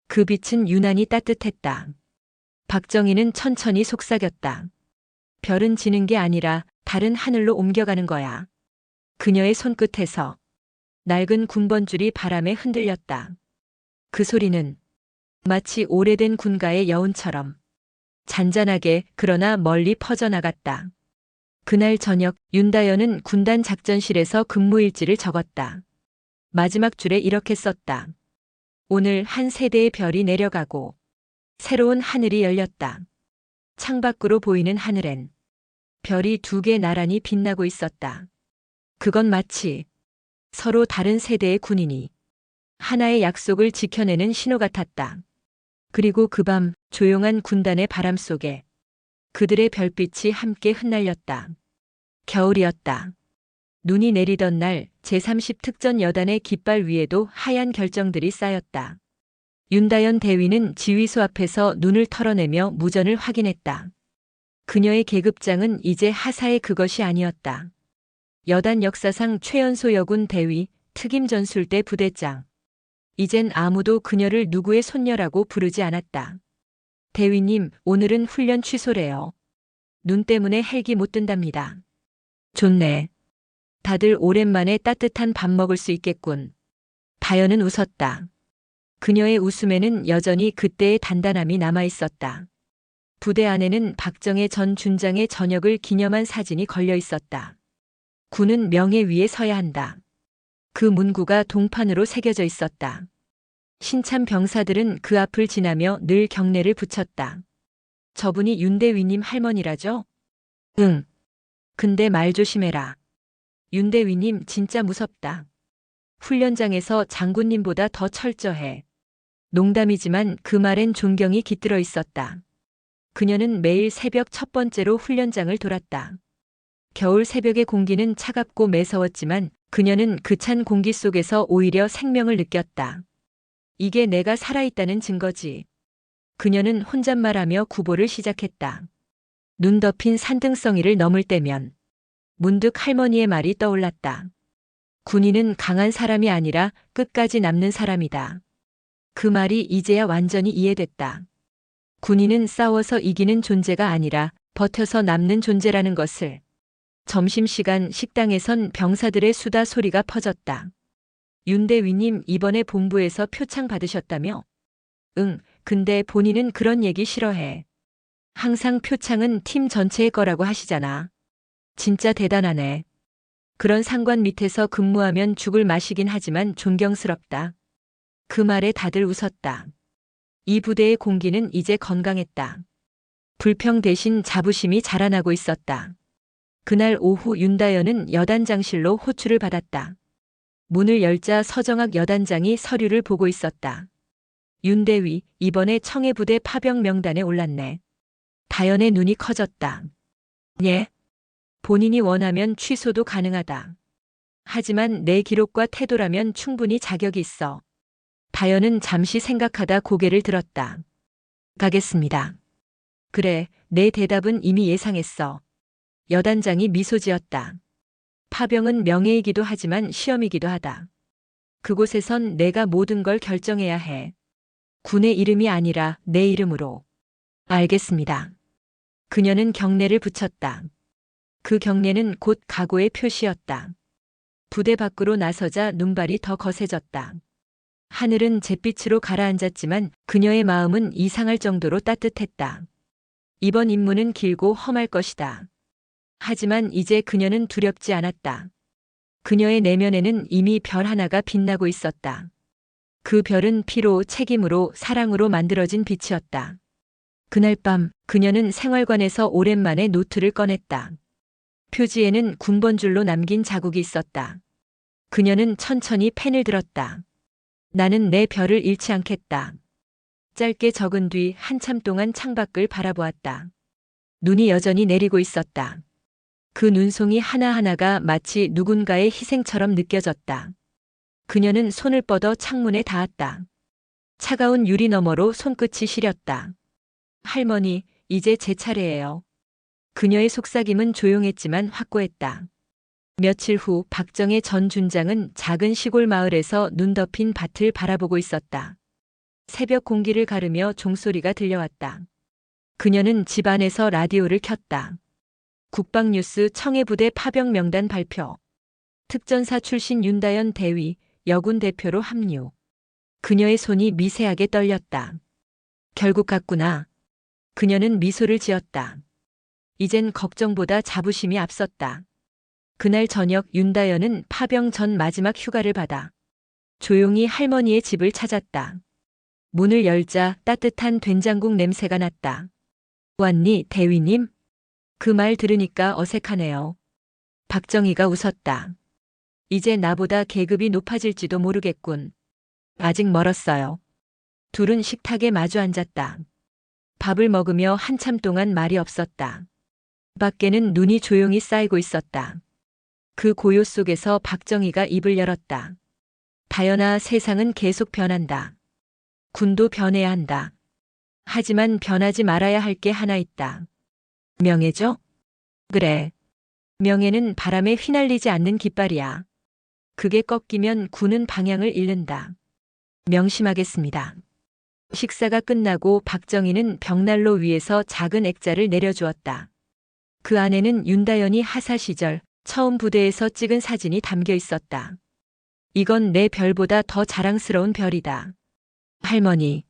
그 빛은 유난히 따뜻했다. 박정희는 천천히 속삭였다. 별은 지는 게 아니라 다른 하늘로 옮겨가는 거야. 그녀의 손끝에서 낡은 군번줄이 바람에 흔들렸다. 그 소리는 마치 오래된 군가의 여운처럼 잔잔하게 그러나 멀리 퍼져나갔다. 그날 저녁 윤다연은 군단 작전실에서 근무일지를 적었다. 마지막 줄에 이렇게 썼다. 오늘 한 세대의 별이 내려가고 새로운 하늘이 열렸다. 창밖으로 보이는 하늘엔 별이 2개 나란히 빛나고 있었다. 그건 마치 서로 다른 세대의 군인이 하나의 약속을 지켜내는 신호 같았다. 그리고 그 밤 조용한 군단의 바람 속에 그들의 별빛이 함께 흩날렸다. 겨울이었다. 눈이 내리던 날 제30 특전 여단의 깃발 위에도 하얀 결정들이 쌓였다. 윤다연 대위는 지휘소 앞에서 눈을 털어내며 무전을 확인했다. 그녀의 계급장은 이제 하사의 그것이 아니었다. 여단 역사상 최연소 여군 대위, 특임 전술대 부대장. 이젠 아무도 그녀를 누구의 손녀라고 부르지 않았다. 대위님, 오늘은 훈련 취소래요. 눈 때문에 헬기 못 뜬답니다. 좋네. 다들 오랜만에 따뜻한 밥 먹을 수 있겠군. 다연은 웃었다. 그녀의 웃음에는 여전히 그때의 단단함이 남아있었다. 부대 안에는 박정혜 전 준장의 전역을 기념한 사진이 걸려 있었다. 군은 명예 위에 서야 한다. 그 문구가 동판으로 새겨져 있었다. 신참 병사들은 그 앞을 지나며 늘 경례를 붙였다. 저분이 윤대위님 할머니라죠? 응. 근데 말 조심해라. 윤대위님 진짜 무섭다. 훈련장에서 장군님보다 더 철저해. 농담이지만 그 말엔 존경이 깃들어 있었다. 그녀는 매일 새벽 첫 번째로 훈련장을 돌았다. 겨울 새벽의 공기는 차갑고 매서웠지만 그녀는 그 찬 공기 속에서 오히려 생명을 느꼈다. 이게 내가 살아있다는 증거지. 그녀는 혼잣말하며 구보를 시작했다. 눈 덮인 산등성이를 넘을 때면 문득 할머니의 말이 떠올랐다. 군인은 강한 사람이 아니라 끝까지 남는 사람이다. 그 말이 이제야 완전히 이해됐다. 군인은 싸워서 이기는 존재가 아니라 버텨서 남는 존재라는 것을. 점심시간 식당에선 병사들의 수다 소리가 퍼졌다. 윤대위님 이번에 본부에서 표창 받으셨다며? 응, 근데 본인은 그런 얘기 싫어해. 항상 표창은 팀 전체의 거라고 하시잖아. 진짜 대단하네. 그런 상관 밑에서 근무하면 죽을 맛이긴 하지만 존경스럽다. 그 말에 다들 웃었다. 이 부대의 공기는 이제 건강했다. 불평 대신 자부심이 자라나고 있었다. 그날 오후 윤다연은 여단장실로 호출을 받았다. 문을 열자 서정학 여단장이 서류를 보고 있었다. 윤대위, 이번에 청해부대 파병 명단에 올랐네. 다연의 눈이 커졌다. 예? 본인이 원하면 취소도 가능하다. 하지만 내 기록과 태도라면 충분히 자격이 있어. 다연은 잠시 생각하다 고개를 들었다. 가겠습니다. 그래, 내 대답은 이미 예상했어. 여단장이 미소 지었다. 파병은 명예이기도 하지만 시험이기도 하다. 그곳에선 내가 모든 걸 결정해야 해. 군의 이름이 아니라 내 이름으로. 알겠습니다. 그녀는 경례를 붙였다. 그 경례는 곧 각오의 표시였다. 부대 밖으로 나서자 눈발이 더 거세졌다. 하늘은 잿빛으로 가라앉았지만 그녀의 마음은 이상할 정도로 따뜻했다. 이번 임무는 길고 험할 것이다. 하지만 이제 그녀는 두렵지 않았다. 그녀의 내면에는 이미 별 하나가 빛나고 있었다. 그 별은 피로, 책임으로, 사랑으로 만들어진 빛이었다. 그날 밤 그녀는 생활관에서 오랜만에 노트를 꺼냈다. 표지에는 군번줄로 남긴 자국이 있었다. 그녀는 천천히 펜을 들었다. 나는 내 별을 잃지 않겠다. 짧게 적은 뒤 한참 동안 창밖을 바라보았다. 눈이 여전히 내리고 있었다. 그 눈송이 하나하나가 마치 누군가의 희생처럼 느껴졌다. 그녀는 손을 뻗어 창문에 닿았다. 차가운 유리 너머로 손끝이 시렸다. 할머니, 이제 제 차례예요. 그녀의 속삭임은 조용했지만 확고했다. 며칠 후 박정혜 전 준장은 작은 시골 마을에서 눈 덮인 밭을 바라보고 있었다. 새벽 공기를 가르며 종소리가 들려왔다. 그녀는 집 안에서 라디오를 켰다. 국방뉴스 청해부대 파병 명단 발표. 특전사 출신 윤다연 대위, 여군 대표로 합류. 그녀의 손이 미세하게 떨렸다. 결국 갔구나. 그녀는 미소를 지었다. 이젠 걱정보다 자부심이 앞섰다. 그날 저녁 윤다연은 파병 전 마지막 휴가를 받아 조용히 할머니의 집을 찾았다. 문을 열자 따뜻한 된장국 냄새가 났다. 왔니, 대위님? 그 말 들으니까 어색하네요. 박정희가 웃었다. 이제 나보다 계급이 높아질지도 모르겠군. 아직 멀었어요. 둘은 식탁에 마주 앉았다. 밥을 먹으며 한참 동안 말이 없었다. 밖에는 눈이 조용히 쌓이고 있었다. 그 고요 속에서 박정희가 입을 열었다. 다연아, 세상은 계속 변한다. 군도 변해야 한다. 하지만 변하지 말아야 할 게 하나 있다. 명예죠? 그래. 명예는 바람에 휘날리지 않는 깃발이야. 그게 꺾이면 군은 방향을 잃는다. 명심하겠습니다. 식사가 끝나고 박정희는 벽난로 위에서 작은 액자를 내려주었다. 그 안에는 윤다연이 하사 시절 처음 부대에서 찍은 사진이 담겨 있었다. 이건 내 별보다 더 자랑스러운 별이다. 할머니.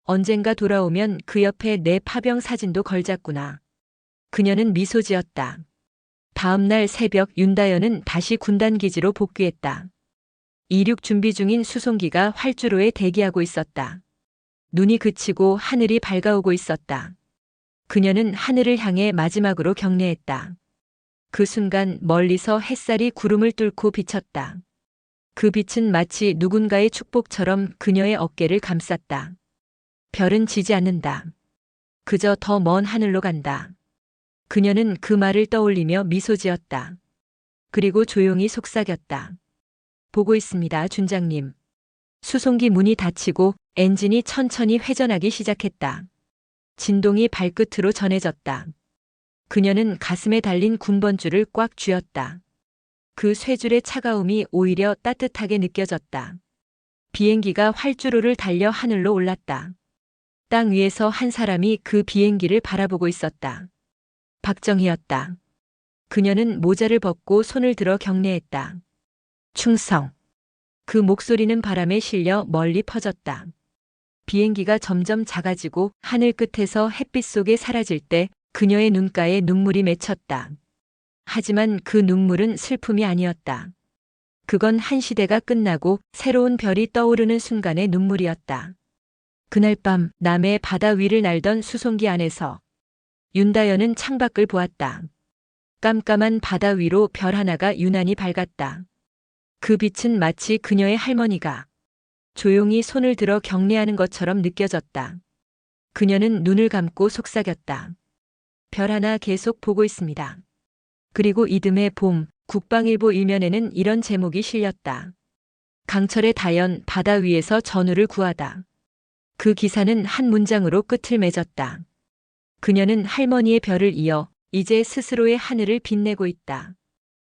언젠가 돌아오면 그 옆에 내 파병 사진도 걸자꾸나. 그녀는 미소 지었다. 다음 날 새벽 윤다연은 다시 군단 기지로 복귀했다. 이륙 준비 중인 수송기가 활주로에 대기하고 있었다. 눈이 그치고 하늘이 밝아오고 있었다. 그녀는 하늘을 향해 마지막으로 경례했다. 그 순간 멀리서 햇살이 구름을 뚫고 비쳤다. 그 빛은 마치 누군가의 축복처럼 그녀의 어깨를 감쌌다. 별은 지지 않는다. 그저 더 먼 하늘로 간다. 그녀는 그 말을 떠올리며 미소 지었다. 그리고 조용히 속삭였다. 보고 있습니다, 준장님. 수송기 문이 닫히고 엔진이 천천히 회전하기 시작했다. 진동이 발끝으로 전해졌다. 그녀는 가슴에 달린 군번줄을 꽉 쥐었다. 그 쇠줄의 차가움이 오히려 따뜻하게 느껴졌다. 비행기가 활주로를 달려 하늘로 올랐다. 땅 위에서 한 사람이 그 비행기를 바라보고 있었다. 박정희였다. 그녀는 모자를 벗고 손을 들어 경례했다. 충성. 그 목소리는 바람에 실려 멀리 퍼졌다. 비행기가 점점 작아지고 하늘 끝에서 햇빛 속에 사라질 때 그녀의 눈가에 눈물이 맺혔다. 하지만 그 눈물은 슬픔이 아니었다. 그건 한 시대가 끝나고 새로운 별이 떠오르는 순간의 눈물이었다. 그날 밤 남해 바다 위를 날던 수송기 안에서 윤다연은 창밖을 보았다. 깜깜한 바다 위로 별 하나가 유난히 밝았다. 그 빛은 마치 그녀의 할머니가 조용히 손을 들어 경례하는 것처럼 느껴졌다. 그녀는 눈을 감고 속삭였다. 별 하나 계속 보고 있습니다. 그리고 이듬해 봄, 국방일보 일면에는 이런 제목이 실렸다. 강철의 다연, 바다 위에서 전우를 구하다. 그 기사는 한 문장으로 끝을 맺었다. 그녀는 할머니의 별을 이어 이제 스스로의 하늘을 빛내고 있다.